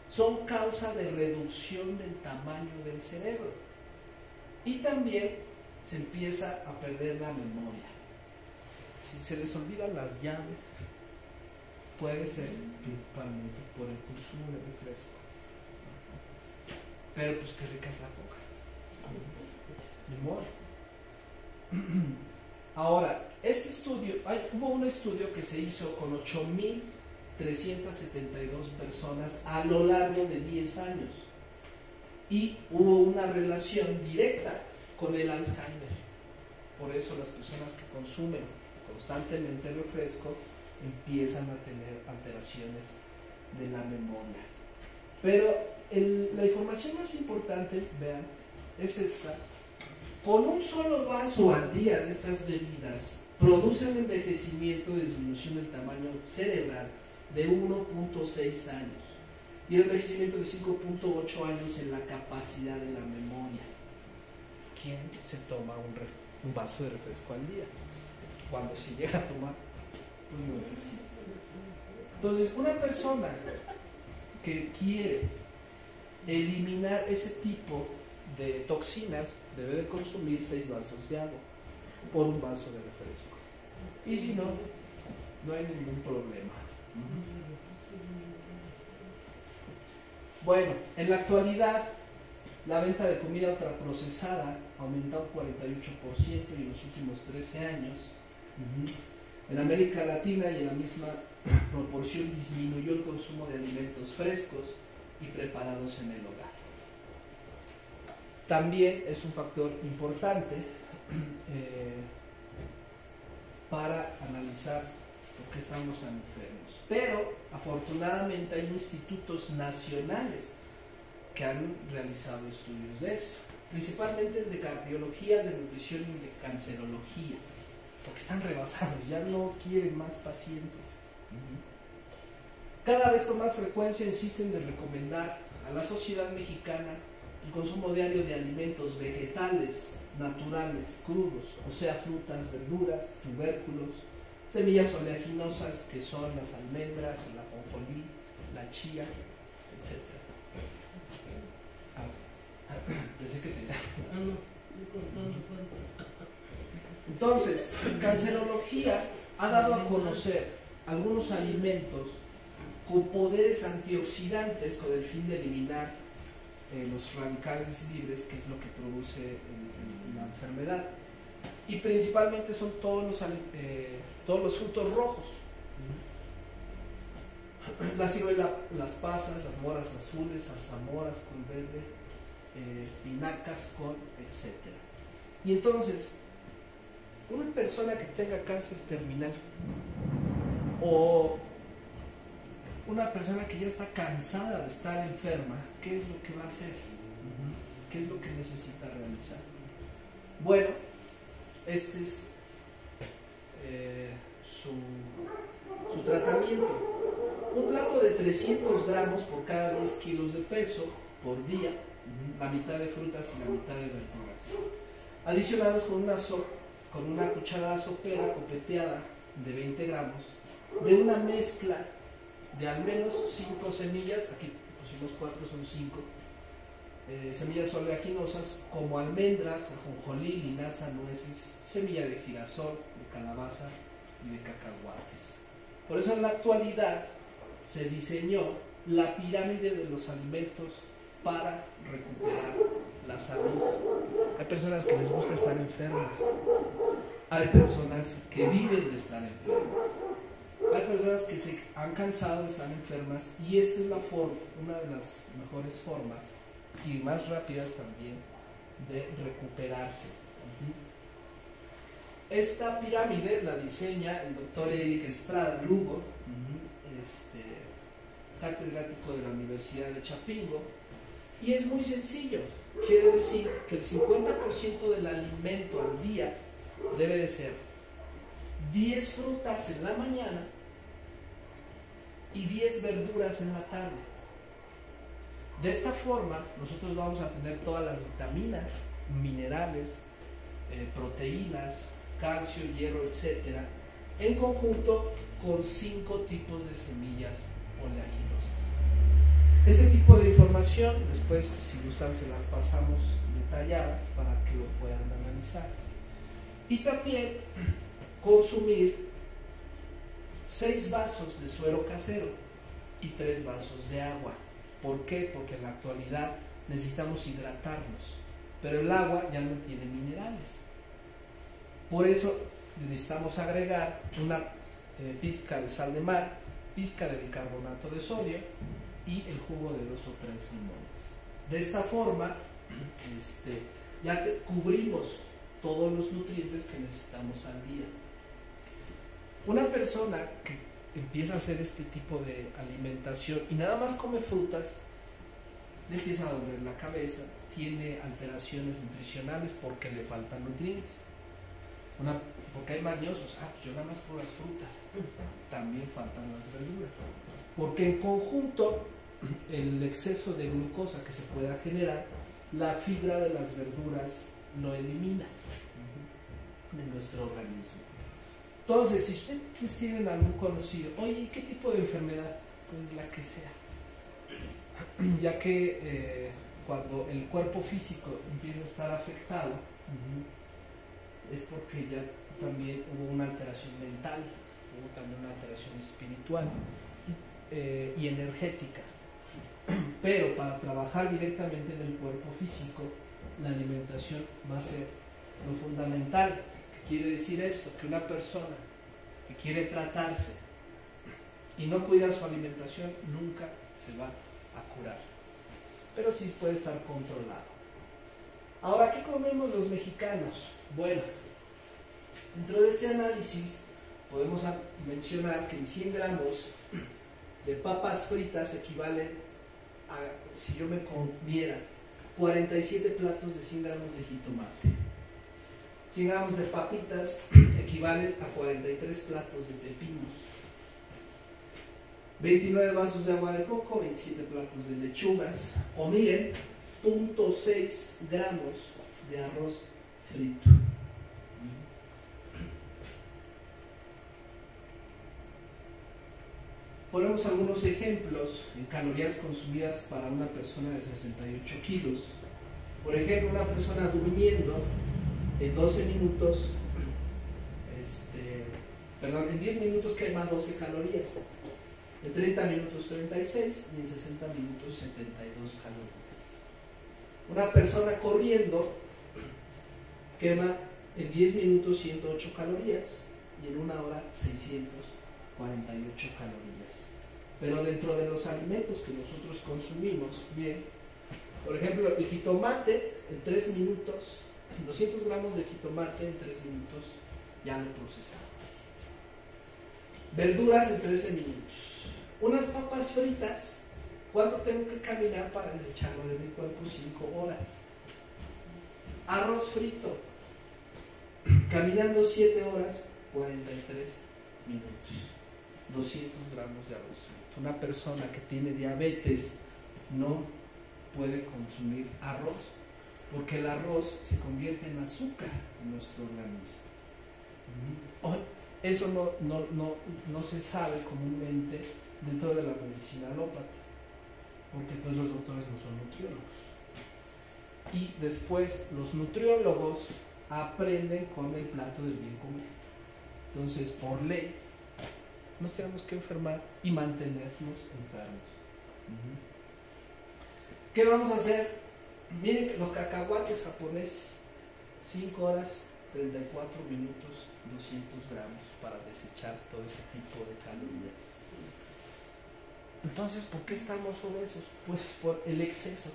son causa de reducción del tamaño del cerebro y también se empieza a perder la memoria. Si se les olvidan las llaves, puede ser principalmente por el consumo de refresco. Pero pues qué rica es la coca. Ni modo. Ahora, este estudio, hubo un estudio que se hizo con 8,372 personas a lo largo de 10 años y hubo una relación directa con el Alzheimer. Por eso las personas que consumen constantemente refresco empiezan a tener alteraciones de la memoria. Pero la información más importante, vean, es esta. Con un solo vaso al día de estas bebidas produce un envejecimiento de disminución del tamaño cerebral de 1.6 años y el envejecimiento de 5.8 años en la capacidad de la memoria. ¿Quién se toma un vaso de refresco al día? Cuando se llega a tomar, pues no es así. Entonces, una persona que quiere eliminar ese tipo de toxinas debe de consumir 6 vasos de agua por un vaso de refresco. Y si no, no hay ningún problema. Bueno, en la actualidad, la venta de comida ultraprocesada ha aumentado un 48% en los últimos 13 años. En América Latina y en la misma proporción disminuyó el consumo de alimentos frescos y preparados en el hogar. También es un factor importante para analizar por qué estamos tan enfermos. Pero afortunadamente hay institutos nacionales que han realizado estudios de esto, principalmente el de cardiología, de nutrición y de cancerología, porque están rebasados, ya no quieren más pacientes. Cada vez con más frecuencia insisten en recomendar a la sociedad mexicana el consumo diario de alimentos vegetales, naturales, crudos, o sea, frutas, verduras, tubérculos, semillas oleaginosas que son las almendras, el ajonjolí, la chía, etc. Pensé que tenía. Entonces, cancerología ha dado a conocer algunos alimentos con poderes antioxidantes con el fin de eliminar los radicales libres, que es lo que produce la enfermedad. Y principalmente son todos los frutos rojos. La ciruela, las pasas, las moras azules, zarzamoras con verde, espinacas con etcétera. Y entonces, una persona que tenga cáncer terminal o una persona que ya está cansada de estar enferma, ¿qué es lo que va a hacer? ¿Qué es lo que necesita realizar? Bueno, este es su tratamiento. Un plato de 300 gramos por cada 10 kilos de peso por día, la mitad de frutas y la mitad de verduras, adicionados con una cucharada sopera copeteada de 20 gramos de una mezcla de al menos 5 semillas, aquí pusimos 4, son 5, semillas oleaginosas como almendras, ajonjolí, linaza, nueces, semilla de girasol, de calabaza y de cacahuates. Por eso en la actualidad se diseñó la pirámide de los alimentos para recuperar la salud. Hay personas que les gusta estar enfermas, hay personas que viven de estar enfermas, hay personas que se han cansado de estar enfermas y esta es una de las mejores formas y más rápidas también de recuperarse. Esta pirámide la diseña el doctor Eric Estrada Lugo, catedrático de la Universidad de Chapingo, y es muy sencillo. Quiere decir que el 50% del alimento al día debe de ser 10 frutas en la mañana y 10 verduras en la tarde. De esta forma, nosotros vamos a tener todas las vitaminas, minerales, proteínas, calcio, hierro, etcétera, en conjunto con 5 tipos de semillas oleaginosas. Este tipo de información, después, si gustan, se las pasamos detallada para que lo puedan analizar. Y también consumir 6 vasos de suero casero y 3 vasos de agua. ¿Por qué? Porque en la actualidad necesitamos hidratarnos, pero el agua ya no tiene minerales. Por eso necesitamos agregar una pizca de sal de mar, pizca de bicarbonato de sodio y el jugo de 2 o 3 limones. De esta forma ya cubrimos todos los nutrientes que necesitamos al día. Una persona que empieza a hacer este tipo de alimentación y nada más come frutas, le empieza a doler la cabeza, tiene alteraciones nutricionales porque le faltan nutrientes. Porque hay mañosos, yo nada más por las frutas, también faltan las verduras. Porque en conjunto, el exceso de glucosa que se pueda generar, la fibra de las verduras lo elimina de nuestro organismo. Entonces, si ustedes tienen algún conocido, oye, ¿qué tipo de enfermedad? Pues la que sea. Ya que cuando el cuerpo físico empieza a estar afectado, es porque ya también hubo una alteración mental, hubo también una alteración espiritual y energética. Pero para trabajar directamente en el cuerpo físico, la alimentación va a ser lo fundamental. ¿Qué quiere decir esto? Que una persona que quiere tratarse y no cuida su alimentación nunca se va a curar, pero sí puede estar controlado. Ahora, ¿qué comemos los mexicanos? Bueno, dentro de este análisis podemos mencionar que en 100 gramos de papas fritas equivalen a, si yo me comiera 47 platos de 100 gramos de jitomate. 100 gramos de papitas equivalen a 43 platos de pepinos. 29 vasos de agua de coco, 27 platos de lechugas. O miren, 0.6 gramos de arroz frito. Ponemos algunos ejemplos en calorías consumidas para una persona de 68 kilos. Por ejemplo, una persona durmiendo en 12 minutos, en 10 minutos quema 12 calorías, en 30 minutos 36 y en 60 minutos 72 calorías. Una persona corriendo quema en 10 minutos 108 calorías y en 1 hora 648 calorías. Pero dentro de los alimentos que nosotros consumimos, bien, por ejemplo, el jitomate en 3 minutos, 200 gramos de jitomate en 3 minutos ya lo procesamos. Verduras en 13 minutos. Unas papas fritas, ¿cuánto tengo que caminar para desecharlo de mi cuerpo? 5 horas. Arroz frito, caminando 7 horas, 43 minutos. 200 gramos de arroz frito. Una persona que tiene diabetes no puede consumir arroz, porque el arroz se convierte en azúcar en nuestro organismo. Eso no se sabe comúnmente dentro de la medicina alópata, porque pues los doctores no son nutriólogos. Y después los nutriólogos aprenden con el plato del bien común. Entonces, por ley, nos tenemos que enfermar y mantenernos enfermos. ¿Qué vamos a hacer? Miren que los cacahuates japoneses, 5 horas, 34 minutos, 200 gramos para desechar todo ese tipo de calorías. Entonces, ¿por qué estamos obesos? Pues por el exceso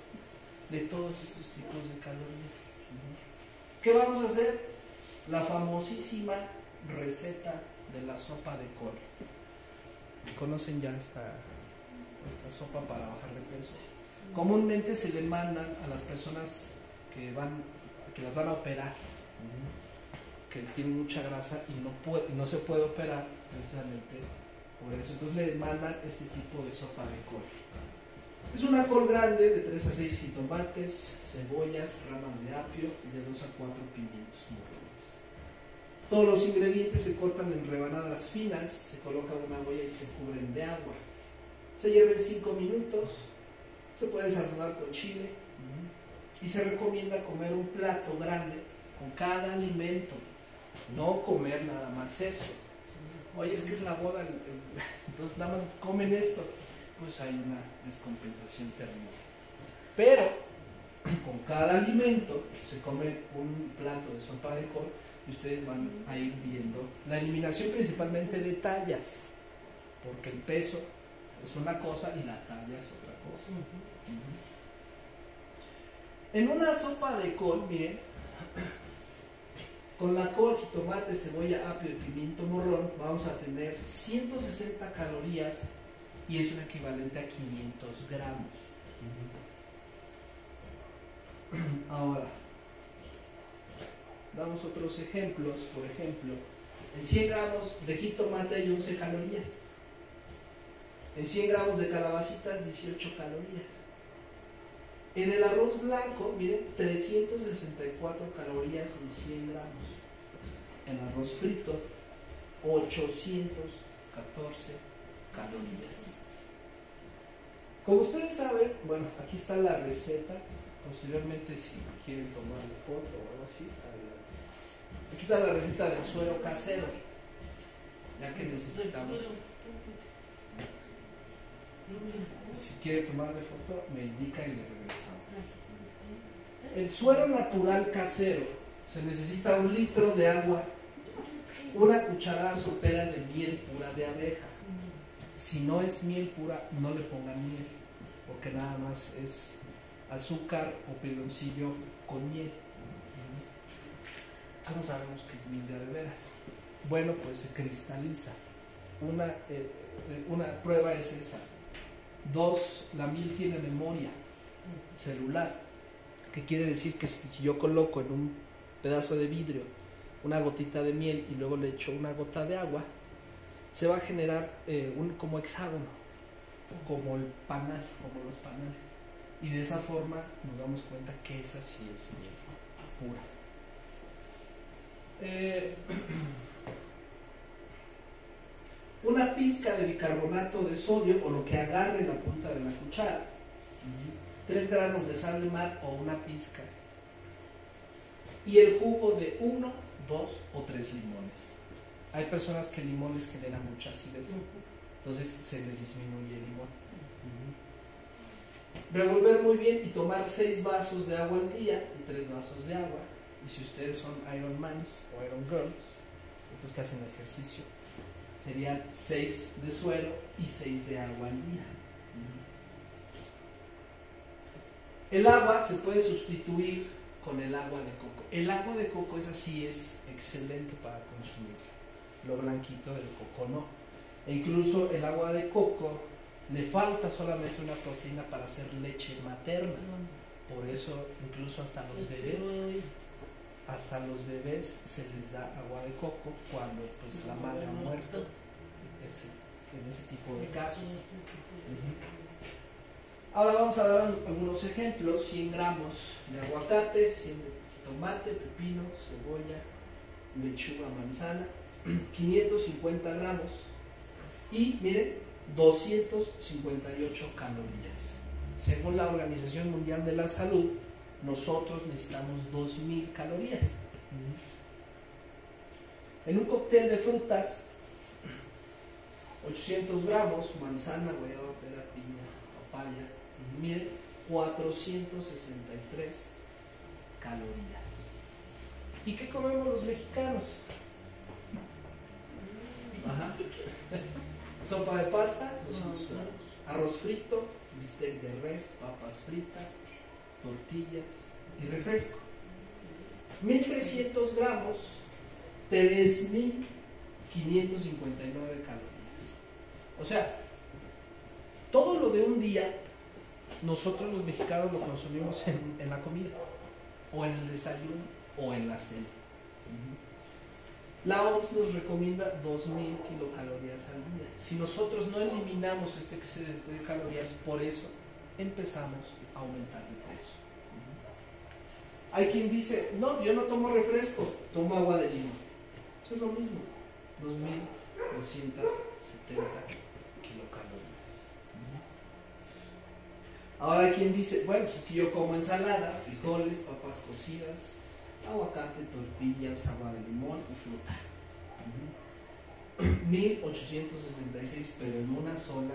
de todos estos tipos de calorías. ¿Qué vamos a hacer? La famosísima receta de la sopa de col. ¿Conocen ya esta sopa para bajar de peso? Comúnmente se le mandan a las personas que las van a operar. que tiene mucha grasa y no se puede operar precisamente por eso. Entonces le mandan este tipo de sopa de col. Es una col grande de 3 a 6 jitomates, cebollas, ramas de apio y de 2 a 4 pimientos morrones. Todos los ingredientes se cortan en rebanadas finas, se coloca en una olla y se cubren de agua. Se hierven 5 minutos, se puede sazonar con chile y se recomienda comer un plato grande con cada alimento, no comer nada más eso. Oye, es que es la boda, entonces nada más comen esto, pues hay una descompensación terrible. Pero con cada alimento se come un plato de sopa de col y ustedes van a ir viendo la eliminación principalmente de tallas, porque el peso es una cosa y la talla es otra cosa. En una sopa de col, miren, con la col, jitomate, cebolla, apio y pimiento morrón vamos a tener 160 calorías y es un equivalente a 500 gramos. Ahora, damos otros ejemplos. Por ejemplo, en 100 gramos de jitomate hay 11 calorías. En 100 gramos de calabacitas, 18 calorías. En el arroz blanco, miren, 364 calorías en 100 gramos. En arroz frito, 814 calorías. Como ustedes saben, bueno, aquí está la receta. Posteriormente, si quieren tomarle foto o algo así, adelante. Aquí está la receta del suero casero, ya que necesitamos. Si quiere tomarle foto, me indica y le regresamos. El suero natural casero se necesita 1 litro de agua, 1 cucharada sopera de miel pura de abeja. Si no es miel pura, no le pongan miel, porque nada más es azúcar o piloncillo con miel. ¿Cómo sabemos que es miel de veras? Bueno, pues se cristaliza. Una prueba es esa. 2, la miel tiene memoria celular, que quiere decir que si yo coloco en un pedazo de vidrio una gotita de miel y luego le echo una gota de agua, se va a generar como hexágono, como el panal, como los panales, y de esa forma nos damos cuenta que esa sí es miel pura. Una pizca de bicarbonato de sodio o lo que agarre la punta de la cuchara, 3 gramos de sal de mar o una pizca, y el jugo de 1, 2 o 3 limones. Hay personas que el limón les genera mucha acidez, entonces se le disminuye el limón. Revolver muy bien y tomar 6 vasos de agua al día y 3 vasos de agua. Y si ustedes son Ironmans o Iron Girls, estos que hacen ejercicio, serían 6 de suero y 6 de agua al día. El agua se puede sustituir con el agua de coco. El agua de coco, esa sí es excelente para consumir. Lo blanquito del coco no. E incluso el agua de coco le falta solamente una proteína para hacer leche materna. Por eso incluso hasta los bebés se les da agua de coco cuando pues la madre ha muerto, en ese tipo de casos. Ahora vamos a dar algunos ejemplos. 100 gramos de aguacate, 100 de tomate, pepino, cebolla, lechuga, manzana, 550 gramos y miren, 258 calorías. Según la Organización Mundial de la Salud, nosotros necesitamos 2000 calorías. En un cóctel de frutas, 800 gramos, manzana, guayaba, pera, piña, papaya, miren, 463 calorías. ¿Y qué comemos los mexicanos? Sopa de pasta, 200 gramos. Arroz frito, bistec de res, papas fritas, tortillas y refresco. 1300 gramos, 3559 calorías. O sea, todo lo de un día, nosotros los mexicanos lo consumimos en la comida, o en el desayuno, o en la cena. La OMS nos recomienda 2000 kilocalorías al día. Si nosotros no eliminamos este excedente de calorías, por eso empezamos a aumentar de peso. Hay quien dice, no, yo no tomo refresco, tomo agua de limón. Eso es lo mismo, 2270 kilocalorías. Ahora hay quien dice, bueno, pues es que yo como ensalada, frijoles, papas cocidas, aguacate, tortillas, agua de limón y fruta. 1866, pero en una sola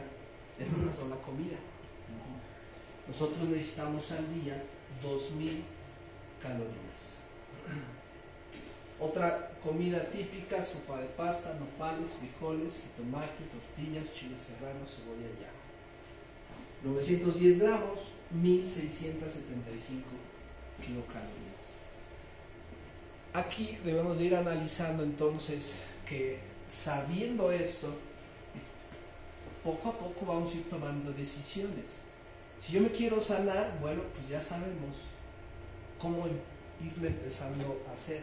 comida. Nosotros necesitamos al día 2000 calorías. Otra comida típica: sopa de pasta, nopales, frijoles, jitomate, tortillas, chile serrano, cebolla y ajo. 910 gramos, 1675 kilocalorías. Aquí debemos de ir analizando entonces que, sabiendo esto, poco a poco vamos a ir tomando decisiones. Si yo me quiero sanar, bueno, pues ya sabemos cómo irle empezando a hacer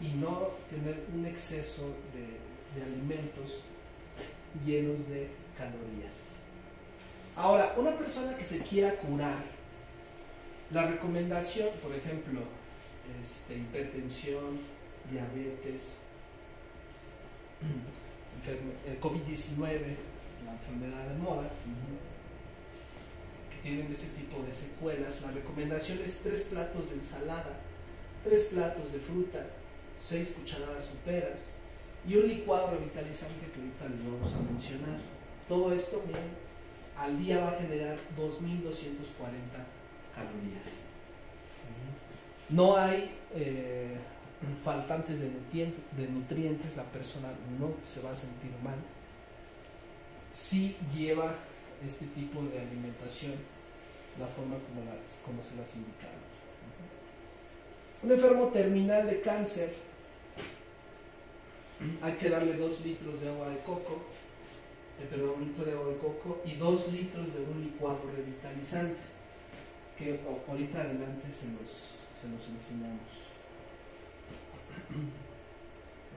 y no tener un exceso de alimentos llenos de calorías. Ahora, una persona que se quiera curar, la recomendación, por ejemplo, hipertensión, diabetes, COVID-19, la enfermedad de moda, que tienen este tipo de secuelas, la recomendación es 3 platos de ensalada, 3 platos de fruta, 6 cucharadas soperas y un licuado revitalizante que ahorita les vamos a mencionar. Todo esto, miren, al día va a generar 2240 calorías. No hay faltantes de nutrientes, la persona no se va a sentir mal si lleva este tipo de alimentación, la forma como se las indicamos. Un enfermo terminal de cáncer, hay que darle 2 litros de agua de coco, 1 litro de agua de coco y 2 litros de un licuado revitalizante, que ahorita adelante se los enseñamos.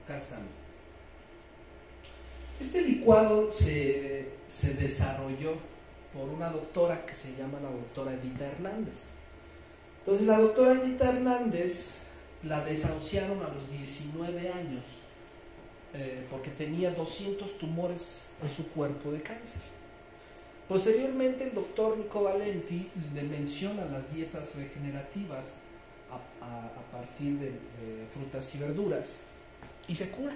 Acá están. Este licuado se desarrolló por una doctora que se llama la doctora Edita Hernández. Entonces la doctora Edita Hernández la desahuciaron a los 19 años porque tenía 200 tumores en su cuerpo de cáncer. Posteriormente el doctor Nico Valenti le menciona las dietas regenerativas a partir de frutas y verduras y se cura.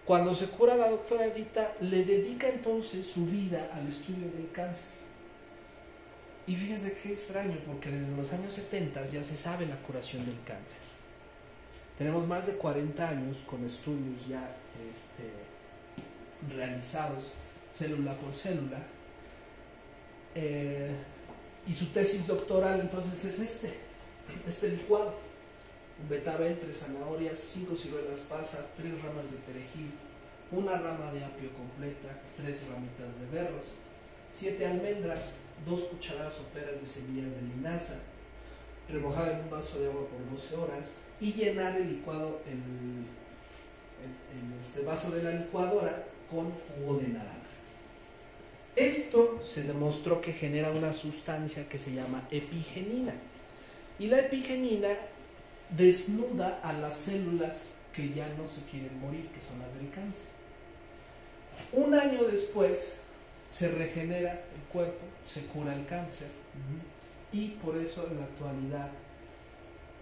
Cuando se cura, la doctora Edita le dedica entonces su vida al estudio del cáncer. Y fíjense qué extraño, porque desde los años 70 ya se sabe la curación del cáncer. Tenemos más de 40 años con estudios ya realizados célula por célula, y su tesis doctoral entonces es este licuado: un betabel, 3 zanahorias, 5 ciruelas pasa, 3 ramas de perejil, 1 rama de apio completa, 3 ramitas de berros, 7 almendras, 2 cucharadas soperas de semillas de linaza, remojada en un vaso de agua por 12 horas y llenar el licuado en este vaso de la licuadora con jugo de naranja. Esto se demostró que genera una sustancia que se llama epigenina, y la epigenina desnuda a las células que ya no se quieren morir, que son las del cáncer. Un año después se regenera el cuerpo, se cura el cáncer, y por eso en la actualidad,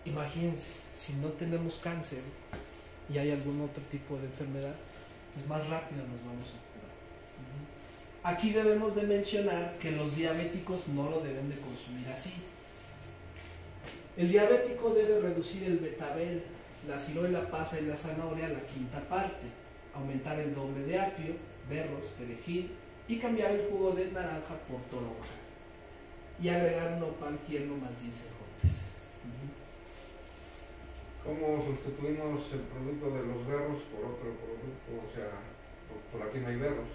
imagínense, si no tenemos cáncer y hay algún otro tipo de enfermedad, pues más rápido nos vamos a curar. Aquí debemos de mencionar que los diabéticos no lo deben de consumir así. El diabético debe reducir el betabel, la ciruela pasa y la zanahoria a la quinta parte, aumentar el doble de apio, berros, perejil y cambiar el jugo de naranja por toronja y agregar nopal tierno más 10 ejotes. ¿Cómo sustituimos el producto de los berros por otro producto? O sea, por aquí no hay berros.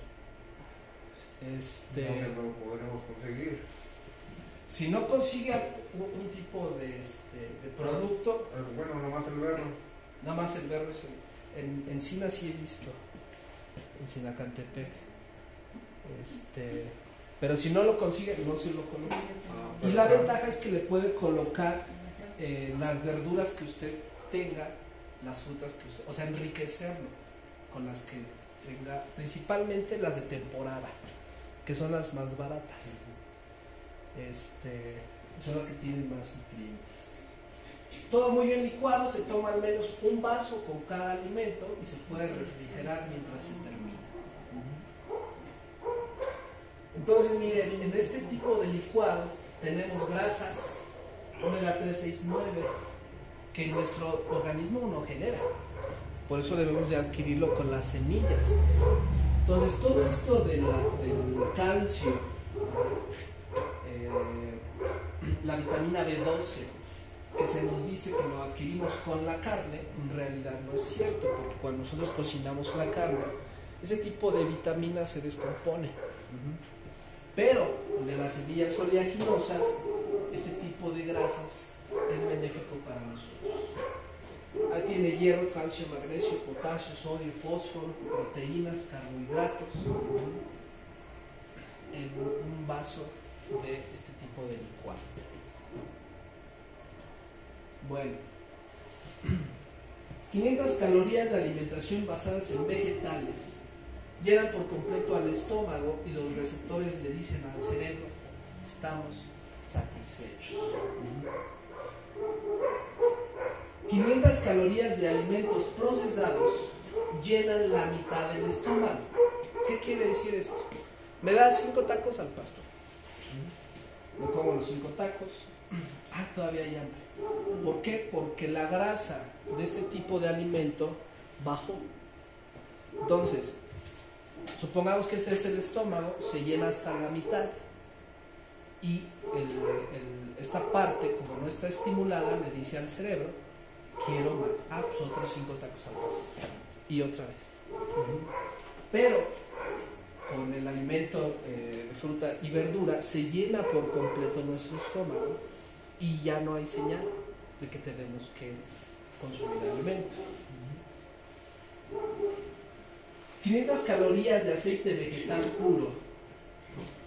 ¿Dónde lo podremos conseguir? Si no consigue un tipo de producto, bueno, nomás el berro. Nada más el berro es en Encina sí he visto, en Sinacantepec. Pero si no lo consigue, no se lo coloca. Y la ventaja es que le puede colocar las verduras que usted tenga, las frutas que usted, o sea, enriquecerlo con las que tenga, principalmente las de temporada, que son las más baratas. Son las que tienen más nutrientes. Todo muy bien licuado, se toma al menos un vaso con cada alimento y se puede refrigerar mientras se termina. Entonces, miren, en este tipo de licuado tenemos grasas omega 3, 6, 9 que nuestro organismo no genera. Por eso debemos de adquirirlo con las semillas. Entonces, todo esto del calcio, la vitamina B12, que se nos dice que lo adquirimos con la carne, en realidad no es cierto, porque cuando nosotros cocinamos la carne, ese tipo de vitamina se descompone. Pero de las semillas oleaginosas, este tipo de grasas es benéfico para nosotros. Ahí tiene hierro, calcio, magnesio, potasio, sodio, fósforo, proteínas, carbohidratos, en un vaso de este tipo de licuado. Bueno, 500 calorías de alimentación basadas en vegetales llenan por completo al estómago y los receptores le dicen al cerebro: estamos satisfechos. 500 calorías de alimentos procesados llenan la mitad del estómago. ¿Qué quiere decir esto? Me da 5 tacos al pastor. Me como los 5 tacos. Todavía hay hambre. ¿Por qué? Porque la grasa de este tipo de alimento bajó. Entonces, supongamos que este es el estómago, se llena hasta la mitad y esta parte, como no está estimulada, le dice al cerebro: quiero más. Pues otros 5 tacos al pastor. Y otra vez. Pero con el alimento de fruta y verdura se llena por completo nuestro estómago y ya no hay señal de que tenemos que consumir alimento. 500 calorías de aceite vegetal puro.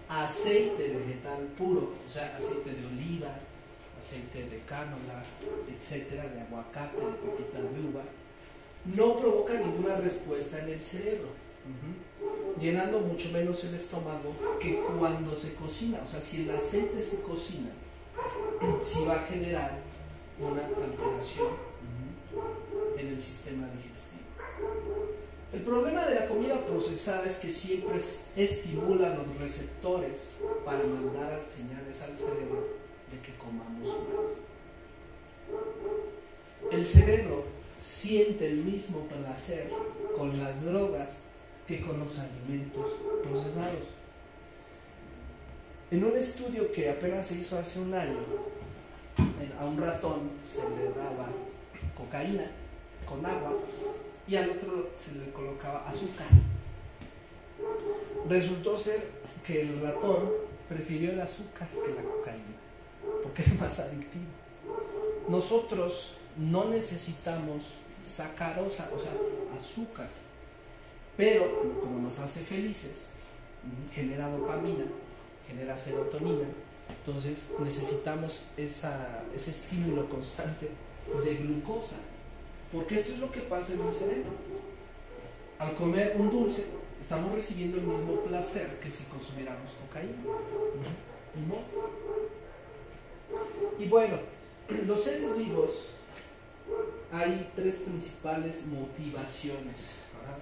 Aceite vegetal puro, o sea, aceite de oliva, aceite de cánola, etcétera, de aguacate, de pepita de uva, no provoca ninguna respuesta en el cerebro, llenando mucho menos el estómago que cuando se cocina. O sea, si el aceite se cocina, sí va a generar una alteración en el sistema digestivo. El problema de la comida procesada es que siempre estimula los receptores para mandar señales al cerebro de que comamos más. El cerebro siente el mismo placer con las drogas que con los alimentos procesados. En un estudio que apenas se hizo hace un año, a un ratón se le daba cocaína con agua y al otro se le colocaba azúcar. Resultó ser que el ratón prefirió el azúcar que la cocaína, porque es más adictivo. Nosotros no necesitamos sacarosa, o sea, azúcar, pero como nos hace felices, genera dopamina, genera serotonina, entonces necesitamos ese estímulo constante de glucosa, porque esto es lo que pasa en el cerebro. Al comer un dulce, estamos recibiendo el mismo placer que si consumiéramos cocaína. ¿No? Y bueno, los seres vivos, hay 3 principales motivaciones, ¿verdad?,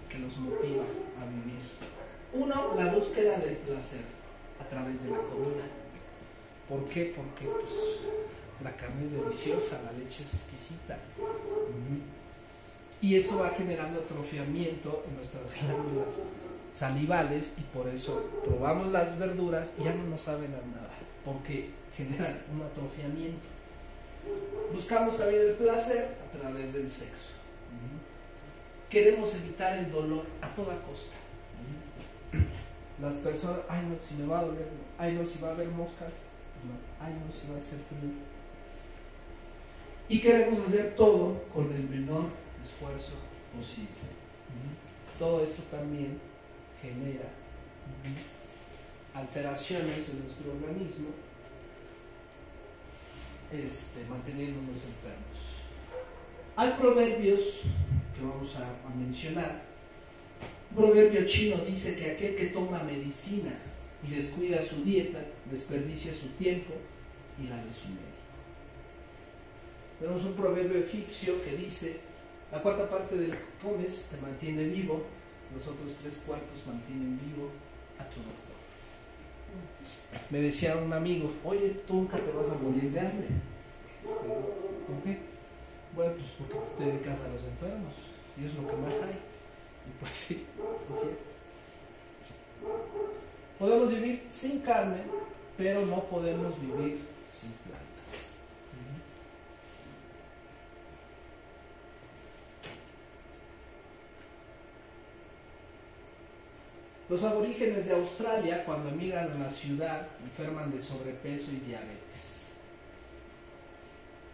que los motiva a vivir. 1, la búsqueda del placer a través de la comida. ¿Por qué? Porque la carne es deliciosa, la leche es exquisita. Y esto va generando atrofiamiento en nuestras glándulas salivales y por eso probamos las verduras y ya no nos saben a nada, porque generan un atrofiamiento. Buscamos también el placer a través del sexo. Queremos evitar el dolor a toda costa. Las personas, no, si me va a doler, no. No, si va a haber moscas, no. No, si va a hacer frío. y queremos hacer todo con el menor esfuerzo posible. Todo esto también genera alteraciones en nuestro organismo, manteniéndonos enfermos. Hay proverbios que vamos a mencionar. Un proverbio chino dice que aquel que toma medicina y descuida su dieta, desperdicia su tiempo y la de su médico. Tenemos un proverbio egipcio que dice: la cuarta parte de lo que comes te mantiene vivo, los otros 3/4 mantienen vivo a tu doctor. Me decía un amigo: oye, tú nunca te vas a morir de hambre. ¿Por qué? Bueno, pues porque tú te dedicas a los enfermos y es lo que más hay. Y pues sí, es cierto. Podemos vivir sin carne, pero no podemos vivir sin plantas. Los aborígenes de Australia, cuando emigran a la ciudad, enferman de sobrepeso y diabetes.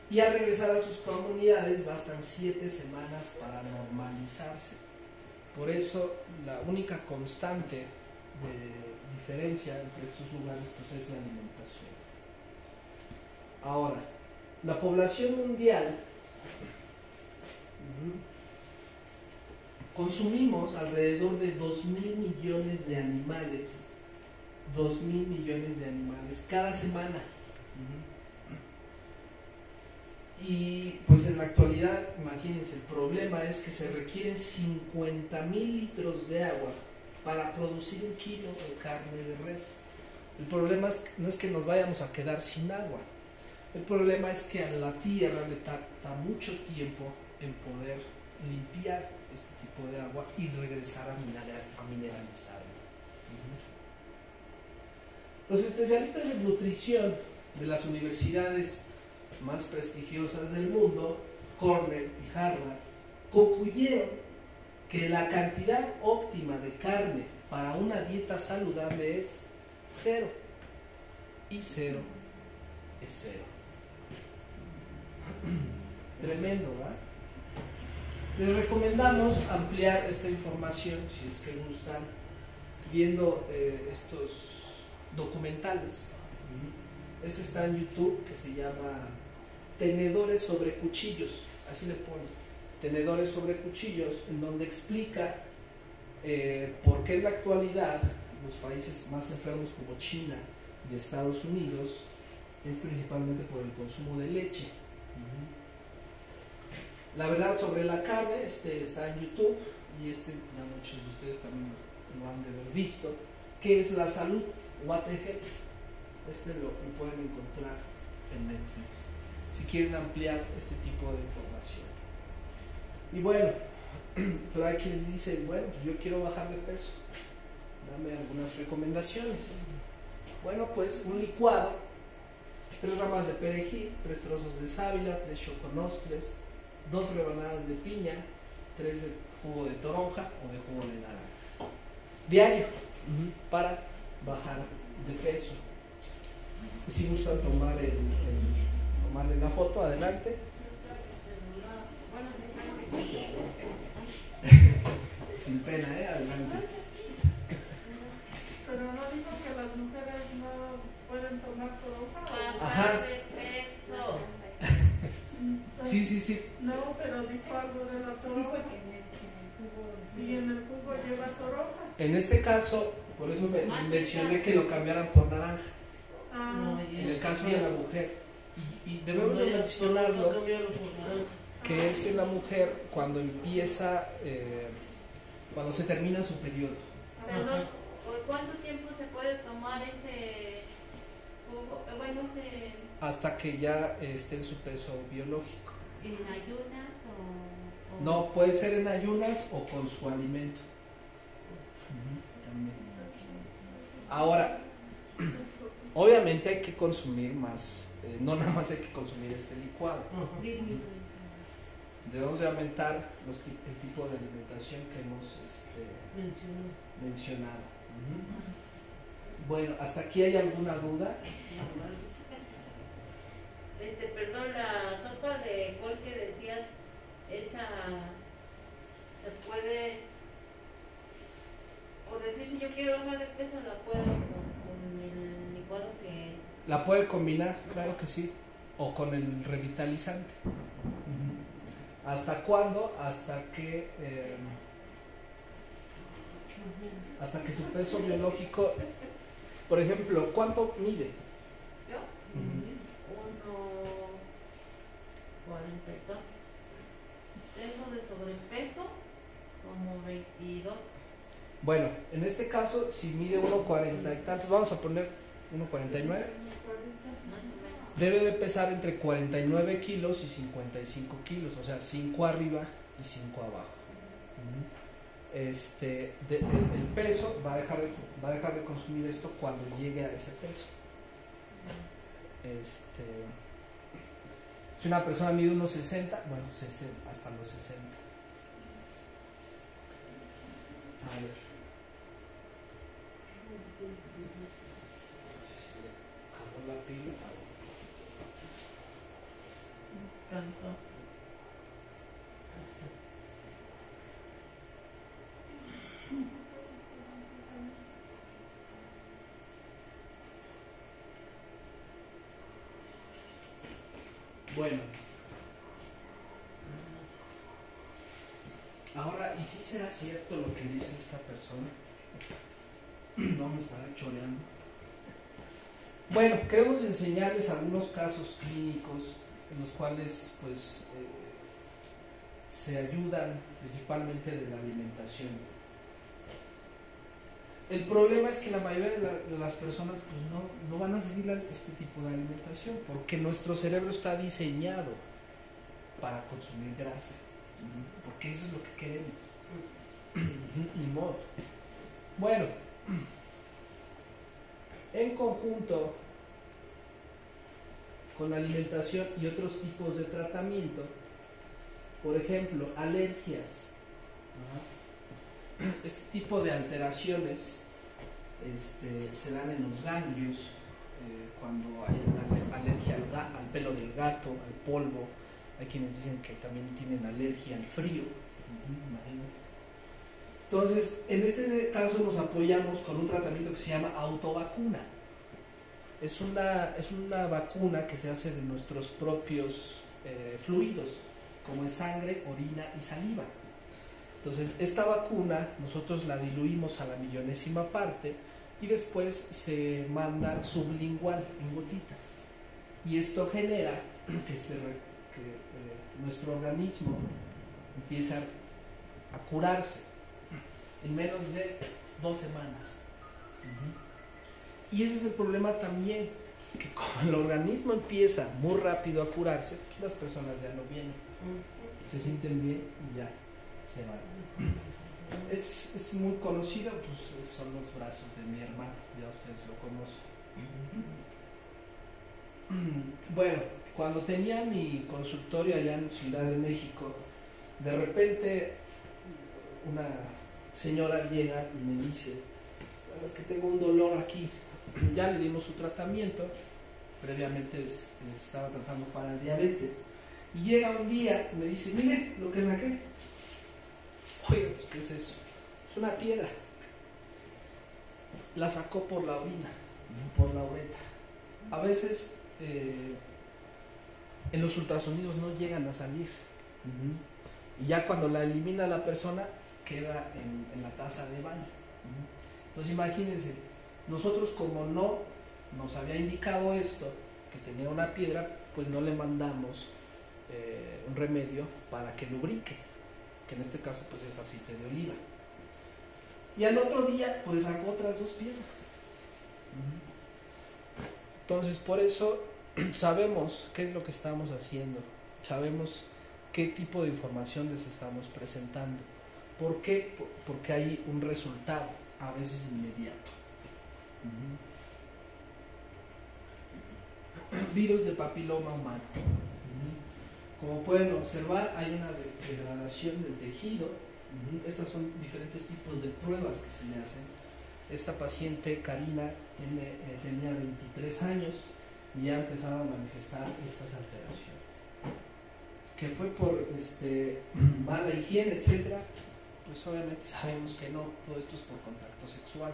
Y al regresar a sus comunidades bastan 7 semanas para normalizarse. Por eso la única constante de diferencia entre estos lugares pues es la alimentación. Ahora, la población mundial consumimos alrededor de 2.000 millones de animales, 2.000 millones de animales cada semana. Y pues en la actualidad, imagínense, el problema es que se requieren 50.000 litros de agua para producir 1 kilo de carne de res. El problema no es que nos vayamos a quedar sin agua, el problema es que a la tierra le tarda mucho tiempo en poder limpiar este tipo de agua y regresar a mineralizarla. Los especialistas en nutrición de las universidades más prestigiosas del mundo, Cornell y Harvard, concluyeron que la cantidad óptima de carne para una dieta saludable es 0. Y 0 es 0. Tremendo, ¿verdad? Les recomendamos ampliar esta información, si es que gustan, viendo estos documentales. Este está en YouTube, que se llama Tenedores sobre Cuchillos, así le ponen, Tenedores sobre Cuchillos, en donde explica por qué en la actualidad los países más enfermos como China y Estados Unidos es principalmente por el consumo de leche. La verdad sobre la carne, está en YouTube, y ya muchos de ustedes también lo han de haber visto. ¿Qué es la salud? What the health. Lo pueden encontrar en Netflix si quieren ampliar este tipo de información. Y bueno, pero hay quienes dicen: bueno, pues yo quiero bajar de peso, dame algunas recomendaciones. Bueno, pues un licuado: 3 ramas de perejil, 3 trozos de sábila, 3 choconostres, 2 rebanadas de piña, 3 de jugo de toronja o de jugo de naranja, diario, para bajar de peso. Si gustan tomarle la foto, adelante. Sin pena, adelante. Pero no dijo que las mujeres no pueden tomar toronja. Ajá. De peso. Sí. No, pero dijo algo de la toronja. Y en el jugo lleva toronja. En este caso, por eso mencioné que lo cambiaran por naranja. En el caso de la mujer. Y debemos de mencionarlo, que es en la mujer cuando empieza, cuando se termina su periodo. Perdón, ¿por cuánto tiempo se puede tomar ese jugo? Bueno, hasta que ya esté en su peso biológico. ¿en ayunas o...? No, puede ser en ayunas o con su alimento. También. Ahora, obviamente hay que consumir más, no nada más hay que consumir este licuado. Debemos de aumentar el tipo de alimentación que hemos mencionado. Bueno, ¿hasta aquí hay alguna duda? perdón, la sopa de col que decías, esa se puede, por decir, si yo quiero bajar de peso, la puedo con el licuado que... La puede combinar, claro que sí, o con el revitalizante. ¿Hasta cuándo? Hasta que su peso biológico, por ejemplo, ¿cuánto mide? ¿Yo? 1.40 y tanto. Tengo de sobrepeso como 22. Bueno, en este caso, si mide 1.40 y tantos, vamos a poner 1.49. Más o menos. Debe de pesar entre 49 kilos y 55 kilos, o sea, 5 arriba y 5 abajo. El peso va a dejar de consumir esto cuando llegue a ese peso. Si una persona mide unos 60, bueno, 60, hasta los 60. A ver. Se le acabó la pila. Tanto. Bueno, ahora, ¿y si será cierto lo que dice esta persona? No me estará choreando. Bueno, queremos enseñarles algunos casos clínicos en los cuales pues se ayudan principalmente de la alimentación. El problema es que la mayoría de las personas pues no van a seguir este tipo de alimentación porque nuestro cerebro está diseñado para consumir grasa, porque eso es lo que queremos. Ni modo. Bueno, en conjunto con la alimentación y otros tipos de tratamiento, por ejemplo, alergias. Este tipo de alteraciones se dan en los ganglios cuando hay alergia al pelo del gato, al polvo. Hay quienes dicen que también tienen alergia al frío. Entonces, en este caso nos apoyamos con un tratamiento que se llama autovacuna. Es una vacuna que se hace de nuestros propios fluidos, como es sangre, orina y saliva. Entonces, esta vacuna nosotros la diluimos a la millonésima parte y después se manda sublingual en gotitas. Y esto genera que nuestro organismo empiece a curarse en menos de 2 semanas. Y ese es el problema también, que como el organismo empieza muy rápido a curarse, pues las personas ya no vienen, se sienten bien y ya se van. Es muy conocido, pues son los brazos de mi hermano, ya ustedes lo conocen. Bueno, cuando tenía mi consultorio allá en Ciudad de México, de repente una señora llega y me dice: es que tengo un dolor aquí. Ya le dimos su tratamiento, previamente estaba tratando para diabetes, y llega un día y me dice: mire lo que saqué. Oye, pues ¿qué es eso? Es una piedra. La sacó por la orina, por la uretra. A veces en los ultrasonidos no llegan a salir. Y ya cuando la elimina la persona, queda en la taza de baño. Entonces imagínense, nosotros como no nos había indicado esto, que tenía una piedra, pues no le mandamos un remedio para que lubrique, que en este caso pues es aceite de oliva. Y al otro día pues sacó otras 2 piedras. Entonces por eso sabemos qué es lo que estamos haciendo, sabemos qué tipo de información les estamos presentando. ¿Por qué? Porque hay un resultado, a veces inmediato. Virus de papiloma humano. Como pueden observar, hay una degradación del tejido. Estas son diferentes tipos de pruebas que se le hacen. Esta paciente, Karina, tenía 23 años. y ya empezaba a manifestar estas alteraciones. Que fue por mala higiene, etcétera, pues obviamente sabemos que no, todo esto es por contacto sexual.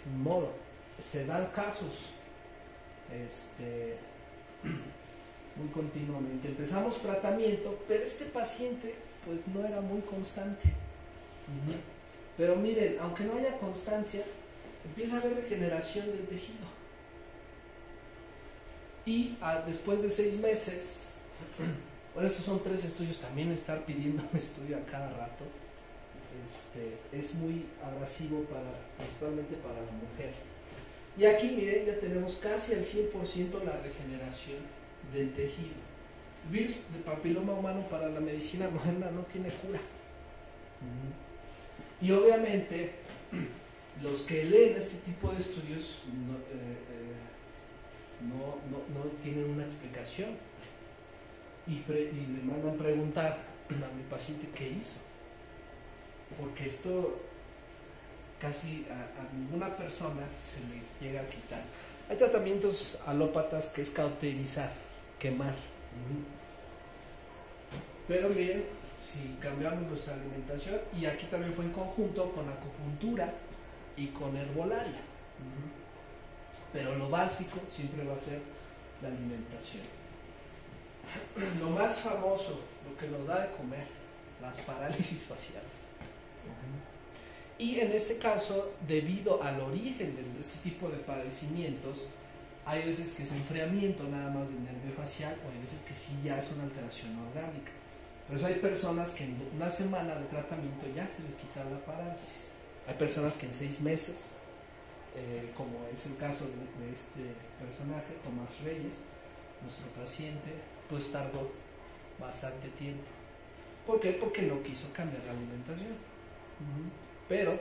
Ni modo, se dan casos muy continuamente. Empezamos tratamiento, pero este paciente pues no era muy constante. Pero miren, aunque no haya constancia, empieza a haber regeneración del tejido. Y después de 6 meses, bueno, estos son 3 estudios, también estar pidiendo un estudio a cada rato es muy abrasivo principalmente para la mujer. Y aquí miren, ya tenemos casi al 100% la regeneración del tejido. El virus de papiloma humano para la medicina moderna no tiene cura. Y obviamente los que leen este tipo de estudios no tienen una explicación y le mandan preguntar a mi paciente qué hizo, porque esto casi a ninguna persona se le llega a quitar. Hay tratamientos alópatas que es cauterizar, quemar, pero miren, si cambiamos nuestra alimentación, y aquí también fue en conjunto con acupuntura y con herbolaria, pero lo básico siempre va a ser la alimentación. Lo más famoso, lo que nos da de comer, las parálisis faciales. Y en este caso, debido al origen de este tipo de padecimientos, hay veces que es enfriamiento nada más del nervio facial, o hay veces que sí ya es una alteración orgánica. Por eso hay personas que en una semana de tratamiento ya se les quita la parálisis. Hay personas que en 6 meses, como es el caso de este personaje, Tomás Reyes, nuestro paciente, pues tardó bastante tiempo. ¿Por qué? Porque no quiso cambiar la alimentación. Pero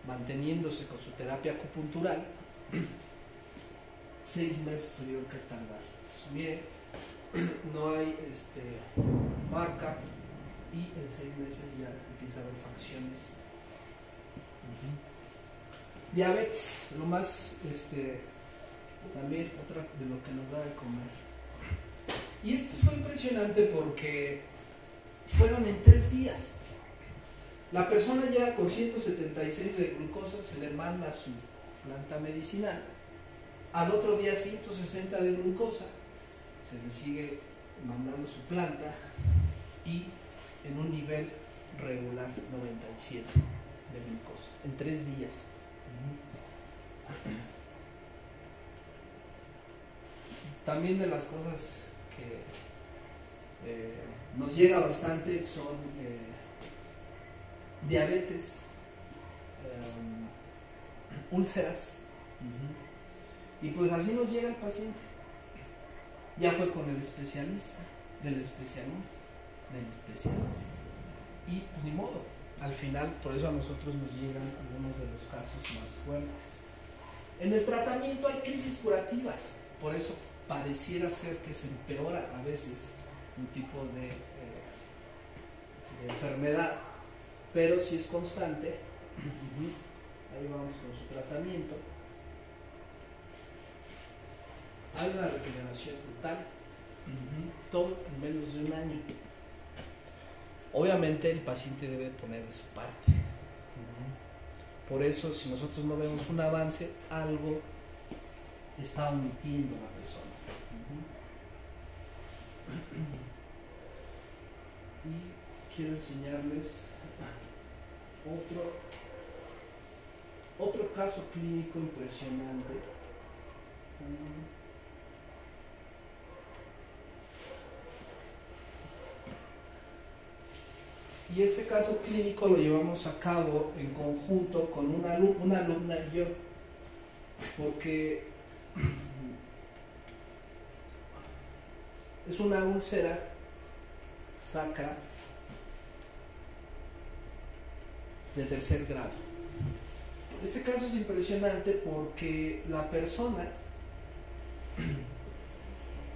manteniéndose con su terapia acupuntural, 6 meses tuvieron que tardar. Entonces, miren, no hay marca, y en 6 meses ya empieza a haber facciones. Diabetes, lo más también otra de lo que nos da de comer. Y esto fue impresionante porque fueron en 3 días. La persona llega con 176 de glucosa, se le manda su planta medicinal. Al otro día 160 de glucosa, se le sigue mandando su planta, y en un nivel regular 97 de glucosa en 3 días. También de las cosas que nos llega bastante son diabetes, úlceras, y pues así nos llega el paciente. Ya fue con el especialista, del especialista, y pues ni modo, al final por eso a nosotros nos llegan algunos de los casos más fuertes. En el tratamiento hay crisis curativas, por eso pareciera ser que se empeora a veces un tipo de enfermedad, pero si es constante, ahí vamos con su tratamiento. Hay una regeneración total, todo en menos de 1 año. Obviamente el paciente debe poner de su parte. Por eso, si nosotros no vemos un avance, algo está omitiendo la persona. Y quiero enseñarles otro caso clínico impresionante. Y este caso clínico lo llevamos a cabo en conjunto con una alumna y yo, porque es una úlcera sacra de 3er grado. Este caso es impresionante porque la persona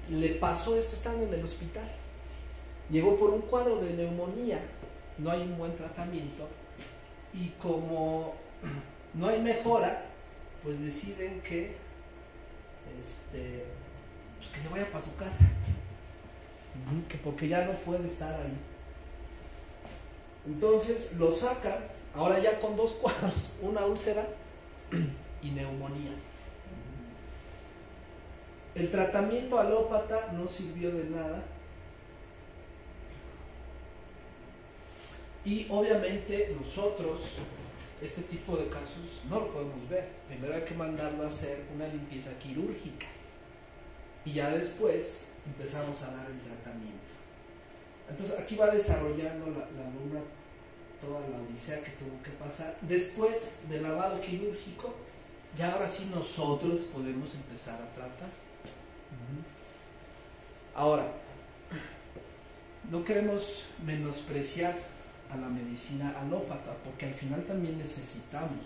le pasó esto estando en el hospital. Llegó por un cuadro de neumonía, no hay un buen tratamiento, y como no hay mejora, pues deciden que pues que se vaya para su casa, que porque ya no puede estar ahí. Entonces lo sacan, ahora ya con 2 cuadros, una úlcera y neumonía. El tratamiento alópata no sirvió de nada. Y obviamente nosotros, este tipo de casos, no lo podemos ver. Primero hay que mandarlo a hacer una limpieza quirúrgica. Y ya después empezamos a dar el tratamiento. Entonces aquí va desarrollando la alumna toda la odisea que tuvo que pasar. Después del lavado quirúrgico, ya ahora sí nosotros podemos empezar a tratar. Ahora, no queremos menospreciar a la medicina alópata, porque al final también necesitamos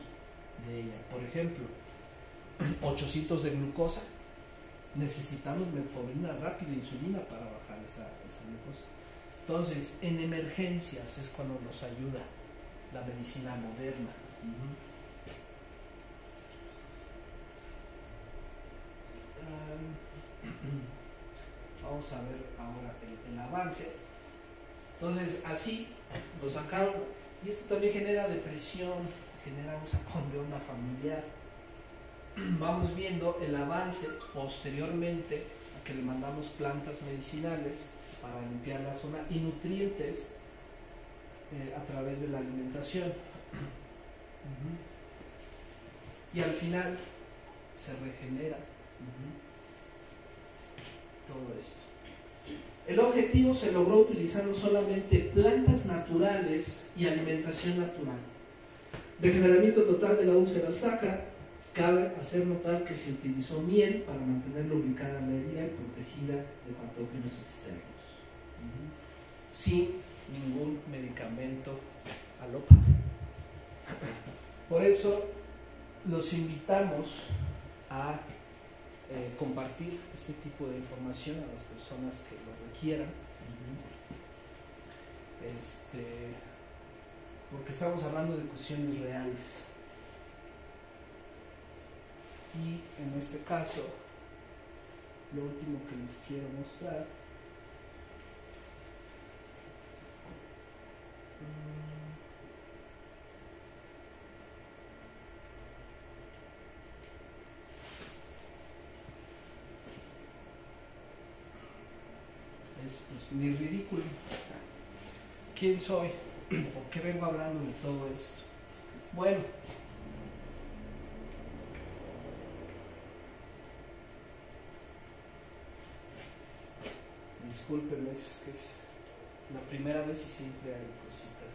de ella. Por ejemplo, 800 de glucosa, necesitamos metformina rápido, insulina para bajar esa glucosa. Entonces, en emergencias es cuando nos ayuda la medicina moderna. Vamos a ver ahora el avance. Entonces, así lo sacaron, y esto también genera depresión, genera un sacón de onda familiar. Vamos viendo el avance posteriormente a que le mandamos plantas medicinales para limpiar la zona y nutrientes a través de la alimentación. Y al final se regenera todo esto. El objetivo se logró utilizando solamente plantas naturales y alimentación natural. Regeneramiento total de la úlcera sacra. Cabe hacer notar que se utilizó miel para mantenerla ubicada en la herida y protegida de patógenos externos, sin ningún medicamento alópata. Por eso los invitamos a compartir este tipo de información a las personas que lo requieran, porque estamos hablando de cuestiones reales. Y en este caso, lo último que les quiero mostrar es pues mi ridículo. ¿Quién soy? ¿Por qué vengo hablando de todo esto? Bueno, discúlpenme, es que es la primera vez y siempre hay cositas.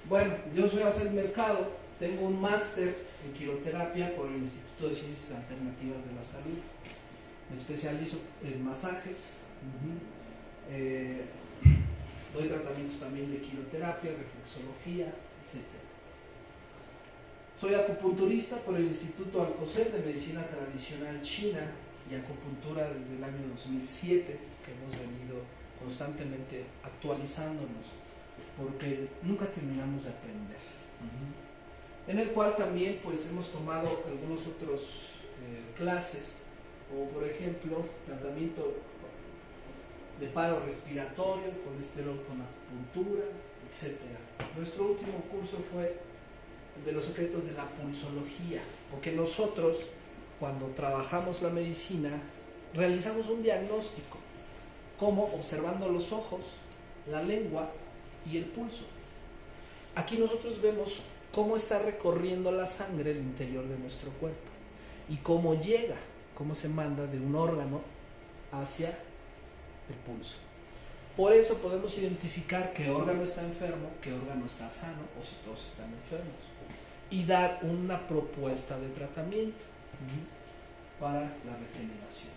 Bueno, yo soy Azel Mercado, tengo un máster en quiroterapia por el Instituto de Ciencias Alternativas de la Salud. Me especializo en masajes, doy tratamientos también de quiroterapia, reflexología, etc. Soy acupunturista por el Instituto Alcocer de Medicina Tradicional China y acupuntura desde el año 2007, que hemos venido constantemente actualizándonos, porque nunca terminamos de aprender. En el cual también pues hemos tomado algunos otros clases, como por ejemplo tratamiento de paro respiratorio, colesterol con acupuntura, etc. Nuestro último curso fue de los secretos de la pulsología, porque nosotros cuando trabajamos la medicina realizamos un diagnóstico, como observando los ojos, la lengua y el pulso. Aquí nosotros vemos cómo está recorriendo la sangre el interior de nuestro cuerpo y cómo llega, cómo se manda de un órgano hacia el pulso. Por eso podemos identificar qué órgano está enfermo, qué órgano está sano o si todos están enfermos y dar una propuesta de tratamiento para la regeneración.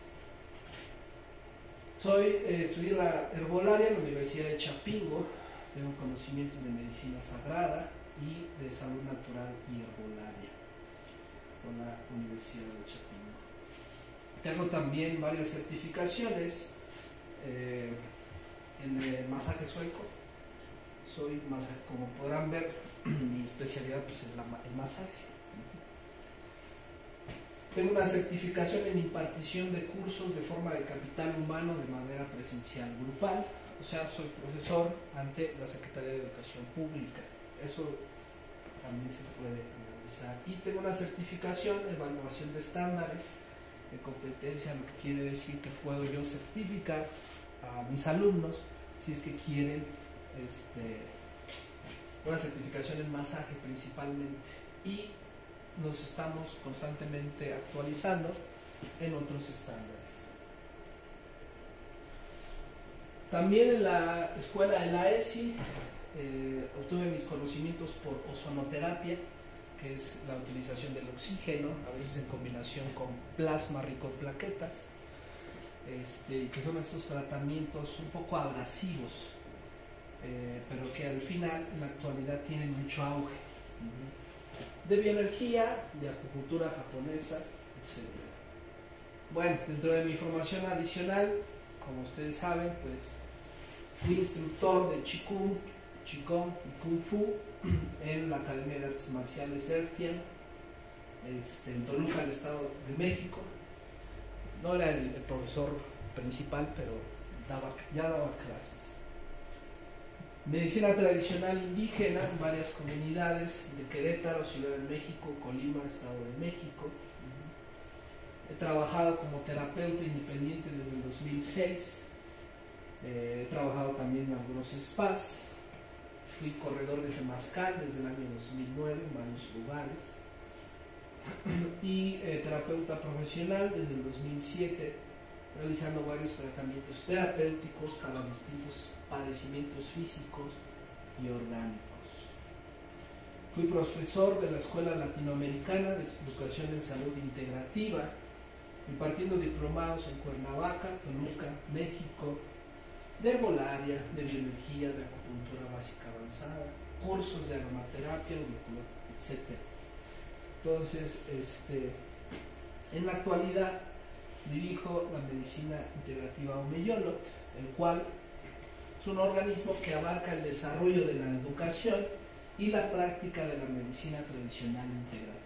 Estudié la herbolaria en la Universidad de Chapingo, tengo conocimientos de medicina sagrada y de salud natural y herbolaria con la Universidad de Chapingo. Tengo también varias certificaciones en el masaje sueco. Soy masaje, como podrán ver, mi especialidad pues, es el masaje. Tengo una certificación en impartición de cursos de forma de capital humano de manera presencial grupal. O sea, soy profesor ante la Secretaría de Educación Pública. Eso también se puede analizar. Y tengo una certificación de evaluación de estándares de competencia, lo que quiere decir que puedo yo certificar a mis alumnos si es que quieren una certificación en masaje principalmente. Y nos estamos constantemente actualizando en otros estándares. También en la escuela de la ESI obtuve mis conocimientos por ozonoterapia, que es la utilización del oxígeno, a veces en combinación con plasma rico en plaquetas, que son estos tratamientos un poco abrasivos, pero que al final en la actualidad tienen mucho auge. De bioenergía, de acupuntura japonesa, etc. Bueno, dentro de mi formación adicional, como ustedes saben, pues fui instructor de Qigong y Kung Fu en la Academia de Artes Marciales Ertian, en Toluca, el Estado de México. No era el profesor principal, pero ya daba clases. Medicina tradicional indígena en varias comunidades de Querétaro, Ciudad de México, Colima, Estado de México. He trabajado como terapeuta independiente desde el 2006. He trabajado también en algunos spas. Fui corredor de temazcal desde el año 2009 en varios lugares. Y terapeuta profesional desde el 2007, realizando varios tratamientos terapéuticos para distintos padecimientos físicos y orgánicos. Fui profesor de la Escuela Latinoamericana de Educación en Salud Integrativa, impartiendo diplomados en Cuernavaca, Toluca, México, de herbolaria, de bioenergía, de acupuntura básica avanzada, cursos de aromaterapia, etc. Entonces, en la actualidad dirijo la medicina integrativa Omeyolo, el cual es un organismo que abarca el desarrollo de la educación y la práctica de la medicina tradicional integrativa.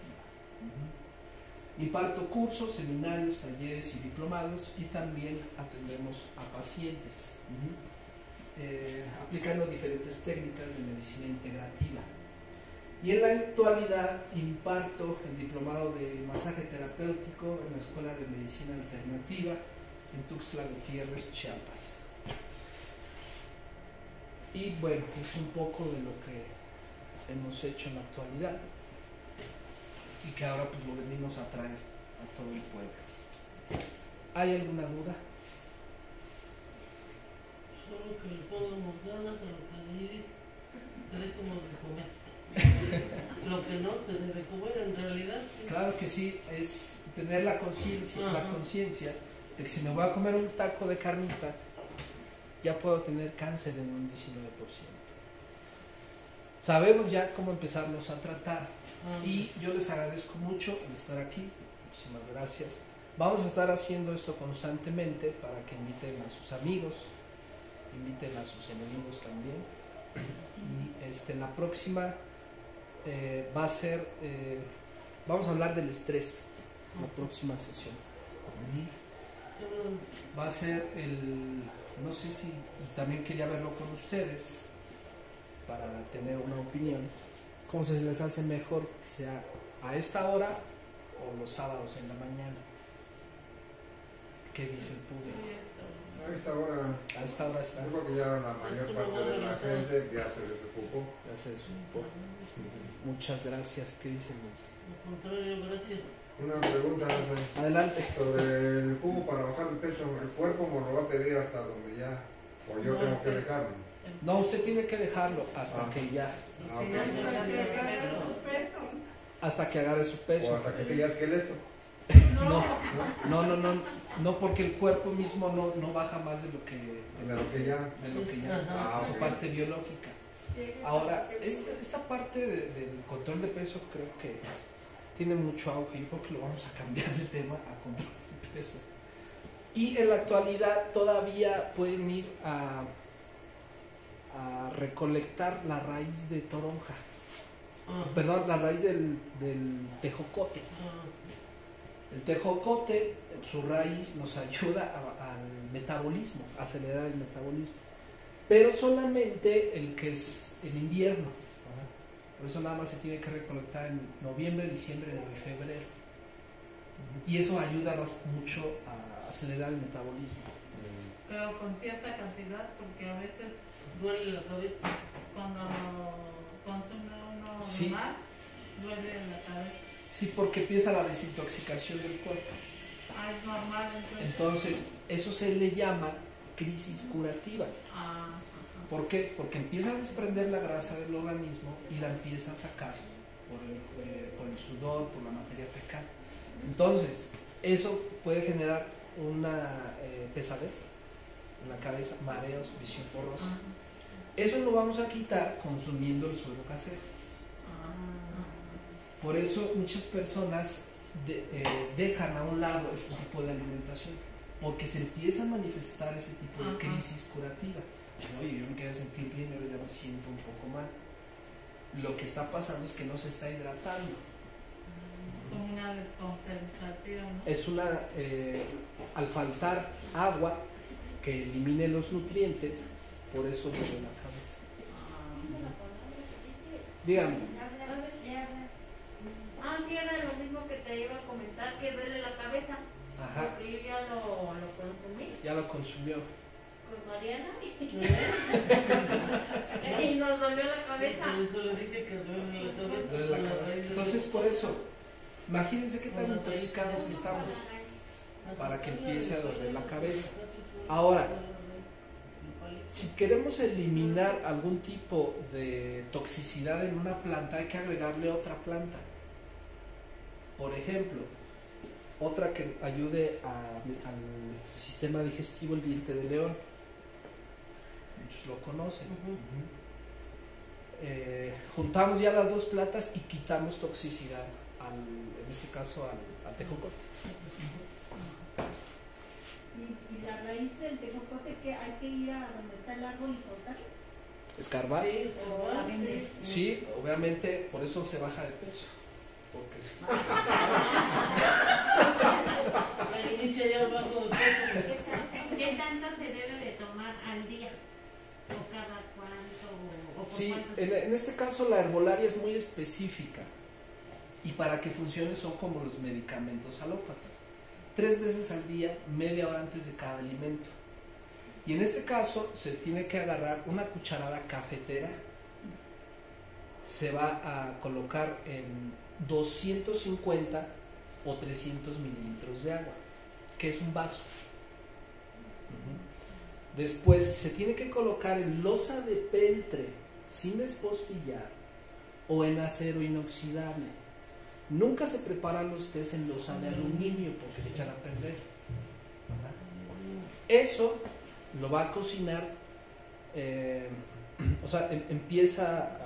Imparto cursos, seminarios, talleres y diplomados, y también atendemos a pacientes, aplicando diferentes técnicas de medicina integrativa. Y en la actualidad imparto el diplomado de masaje terapéutico en la Escuela de Medicina Alternativa en Tuxtla Gutiérrez, Chiapas. Y bueno, es un poco de lo que hemos hecho en la actualidad y que ahora pues lo venimos a traer a todo el pueblo. ¿Hay alguna duda? Solo que le pongamos ganas a lo que le dices, que dejemos de comer. Lo que no se debe comer en realidad. Sí. Claro que sí, es tener la conciencia de que si me voy a comer un taco de carnitas, ya puedo tener cáncer en un 19%. Sabemos ya cómo empezarlos a tratar. Y yo les agradezco mucho el estar aquí. Muchísimas gracias. Vamos a estar haciendo esto constantemente para que inviten a sus amigos, inviten a sus enemigos también. Y la próxima va a ser, vamos a hablar del estrés, la próxima sesión. Va a ser no sé si también quería verlo con ustedes para tener una opinión, cómo se les hace mejor que sea a esta hora o los sábados en la mañana. ¿Qué dice el público? A esta hora está. Yo creo que ya la mayor parte de la gente ya se desocupó. Ya se desocupó. Muchas gracias. ¿Qué dicen los? Al contrario, gracias. Una pregunta. Adelante. Sobre el jugo para bajar el peso. ¿El cuerpo me lo va a pedir hasta donde ya? ¿O yo tengo que dejarlo? No, usted tiene que dejarlo hasta que ya. Hasta que agarre su peso. O hasta que esté ya esqueleto. No, porque el cuerpo mismo no baja más de lo que ya, de su parte biológica. Ahora, esta parte del control de peso creo que tiene mucho auge. Yo creo que lo vamos a cambiar el tema a control de peso. Y en la actualidad todavía pueden ir a recolectar la raíz de toronja. Perdón, la raíz del tejocote. El tejocote, su raíz nos ayuda al metabolismo, a acelerar el metabolismo, pero solamente el que es en invierno. Por eso nada más se tiene que recolectar en noviembre, diciembre, enero y febrero. Y eso ayuda mucho a acelerar el metabolismo. Pero con cierta cantidad, porque a veces Duele la cabeza. cuando consume uno Sí. más, duele la cabeza. Sí, porque empieza la desintoxicación del cuerpo. Ah, es normal entonces. Entonces, eso se le llama crisis curativa. Ah, ¿Por qué? Porque empieza a desprender la grasa del organismo y la empieza a sacar por el sudor, por la materia fecal. Entonces, eso puede generar una pesadez en la cabeza, mareos, visión borrosa. Eso lo vamos a quitar consumiendo el suero casero. Por eso muchas personas dejan a un lado este tipo de alimentación, porque se empieza a manifestar ese tipo de crisis curativa. Pues, oye, yo me quería sentir bien, pero ya me siento un poco mal. Lo que está pasando es que no se está hidratando. como una descompensación, ¿no? Es una, al faltar agua que elimine los nutrientes, por eso duele la cabeza. Dígame. Ah, sí, era lo mismo que te iba a comentar, que duele la cabeza. Ajá, Porque yo ya lo consumí ya lo consumió. con Mariana y nos dolió la cabeza. Por eso le dije que duele la cabeza. Duele la cabeza. Entonces, por eso, imagínense qué tan intoxicados estamos para que empiece a doler la cabeza. Ahora, si queremos eliminar algún tipo de toxicidad en una planta, hay que agregarle otra planta. Por ejemplo, otra que ayude al sistema digestivo, el diente de león. Muchos lo conocen. Juntamos ya las dos plantas y quitamos toxicidad, en este caso al tejocote. Y la raíz del tejocote, que hay que ir a donde está el árbol y cortarlo. Escarbar. Sí, sí. Sí, obviamente, por eso se baja de peso. Porque La inicia ya abajo de peso. ¿Qué tanto se debe de tomar al día? ¿O cada cuánto? ¿O por sí, cuánto? en este caso la herbolaria es muy específica y para que funcione son como los medicamentos alópatas. 3 veces al día, media hora antes de cada alimento. Y en este caso se tiene que agarrar una cucharada cafetera, se va a colocar en 250 o 300 mililitros de agua, que es un vaso. Después se tiene que colocar en losa de peltre sin despostillar o en acero inoxidable. Nunca se preparan los tés en losa de aluminio porque se echan a perder. Eso lo va a cocinar, o sea, empieza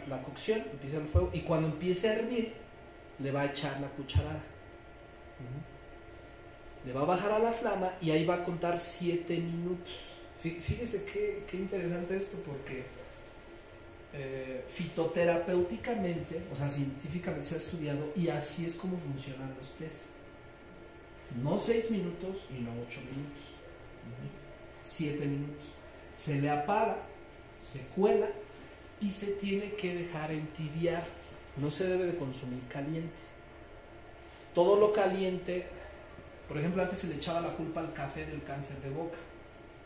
la cocción, empieza el fuego y cuando empiece a hervir le va a echar la cucharada. Le va a bajar a la flama y ahí va a contar 7 minutos. Fíjese qué interesante esto porque fitoterapéuticamente, o sea, científicamente se ha estudiado y así es como funcionan los tés. No 6 minutos y no 8 minutos. 7 minutos. Se le apaga, se cuela y se tiene que dejar entibiar. No se debe de consumir caliente. Todo lo caliente, por ejemplo, antes se le echaba la culpa al café del cáncer de boca,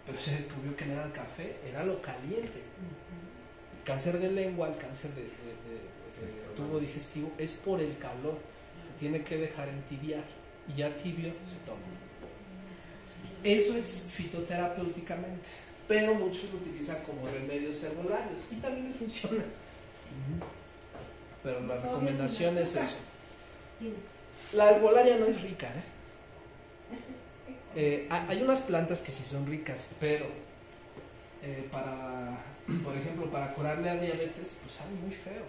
pero se descubrió que no era el café, era lo caliente. El cáncer de lengua, el cáncer de tubo digestivo es por el calor. Se tiene que dejar entibiar y ya tibio se toma. Eso es fitoterapéuticamente, pero muchos lo utilizan como remedios herbolarios y también les funciona. Pero la recomendación es eso. La herbolaria no es rica, hay unas plantas que sí son ricas, pero por ejemplo, para curarle a diabetes, pues sabe muy feo.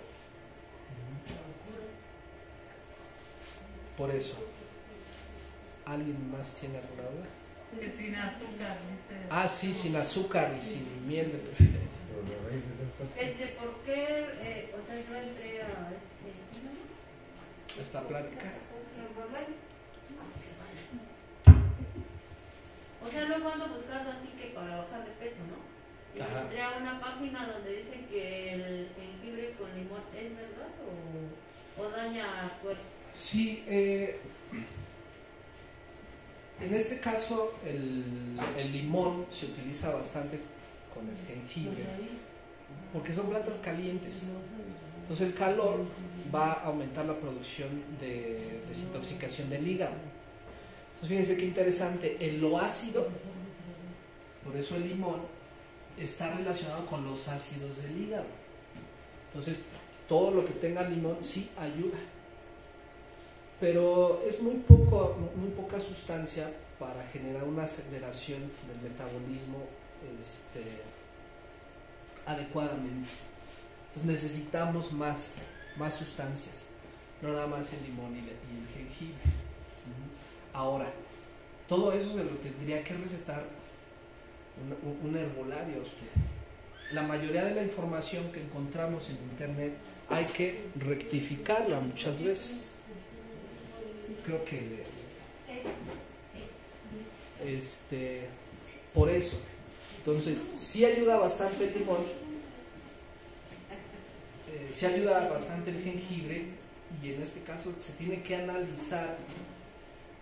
Por eso. ¿Alguien más tiene alguna duda? Que sin azúcar, dice. Ah, sí, sin azúcar y sin miel de preferencia. ¿Por qué? O sea, yo entré a Esta plática. O sea, luego ando buscando así que para bajar de peso, ¿no? Y entré a una página donde dice que el jengibre con limón es verdad o daña al cuerpo. Sí, en este caso el limón se utiliza bastante con el jengibre porque son plantas calientes. Entonces el calor va a aumentar la producción de desintoxicación del hígado. Entonces fíjense qué interesante, en lo ácido, por eso el limón está relacionado con los ácidos del hígado. Entonces todo lo que tenga limón sí ayuda, pero es muy poca sustancia para generar una aceleración del metabolismo adecuadamente. Entonces necesitamos más sustancias, no nada más el limón y el jengibre. Ahora, todo eso se lo tendría que recetar un herbolario a usted. La mayoría de la información que encontramos en internet hay que rectificarla muchas veces. Creo que por eso. Entonces, sí ayuda bastante el limón, sí ayuda bastante el jengibre, y en este caso se tiene que analizar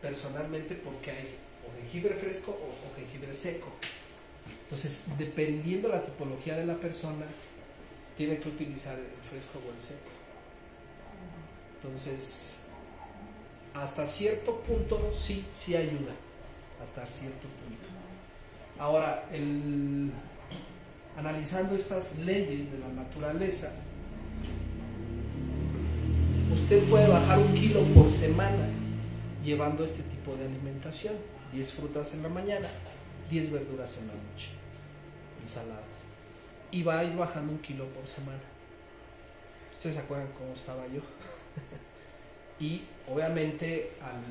personalmente porque hay o jengibre fresco o jengibre seco. Entonces, dependiendo la tipología de la persona, tiene que utilizar el fresco o el seco. Entonces, hasta cierto punto sí ayuda, hasta cierto punto. Ahora, analizando estas leyes de la naturaleza, usted puede bajar 1 kilo por semana llevando este tipo de alimentación: 10 frutas en la mañana, 10 verduras en la noche, ensaladas, y va a ir bajando 1 kilo por semana. ¿Ustedes se acuerdan cómo estaba yo? Y obviamente al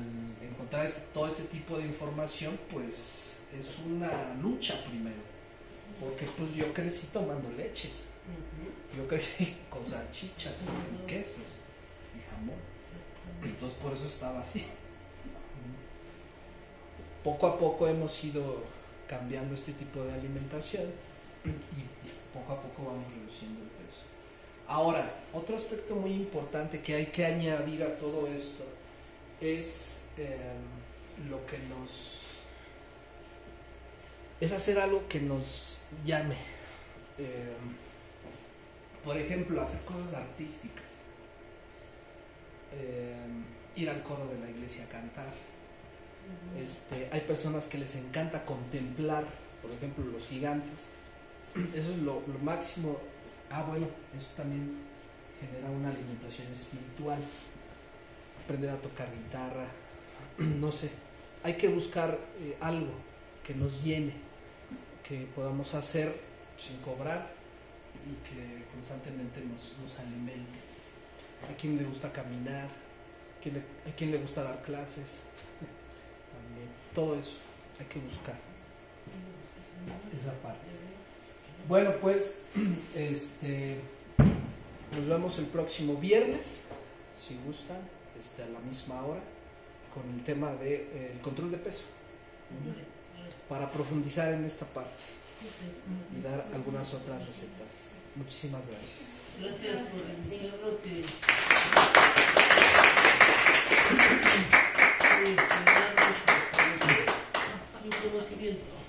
encontrar todo este tipo de información, pues es una lucha primero, porque pues yo crecí tomando leches, yo crecí con salchichas y quesos y jamón, entonces por eso estaba así. Poco a poco hemos ido cambiando este tipo de alimentación y poco a poco vamos reduciendo el peso. Ahora, otro aspecto muy importante que hay que añadir a todo esto es es hacer algo que nos llame. Por ejemplo, hacer cosas artísticas, ir al coro de la iglesia a cantar. Hay personas que les encanta contemplar, por ejemplo, los gigantes. Eso es lo máximo. Bueno, eso también genera una alimentación espiritual. Aprender a tocar guitarra, no sé. Hay que buscar algo que nos llene, que podamos hacer sin cobrar y que constantemente nos alimente. A quien le gusta caminar, a quien le gusta dar clases. También, todo eso hay que buscar esa parte. Bueno, pues nos vemos el próximo viernes, si gustan, a la misma hora, con el tema del control de peso, para profundizar en esta parte y dar algunas otras recetas. Muchísimas gracias. Gracias por invitarnos y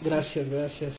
Gracias.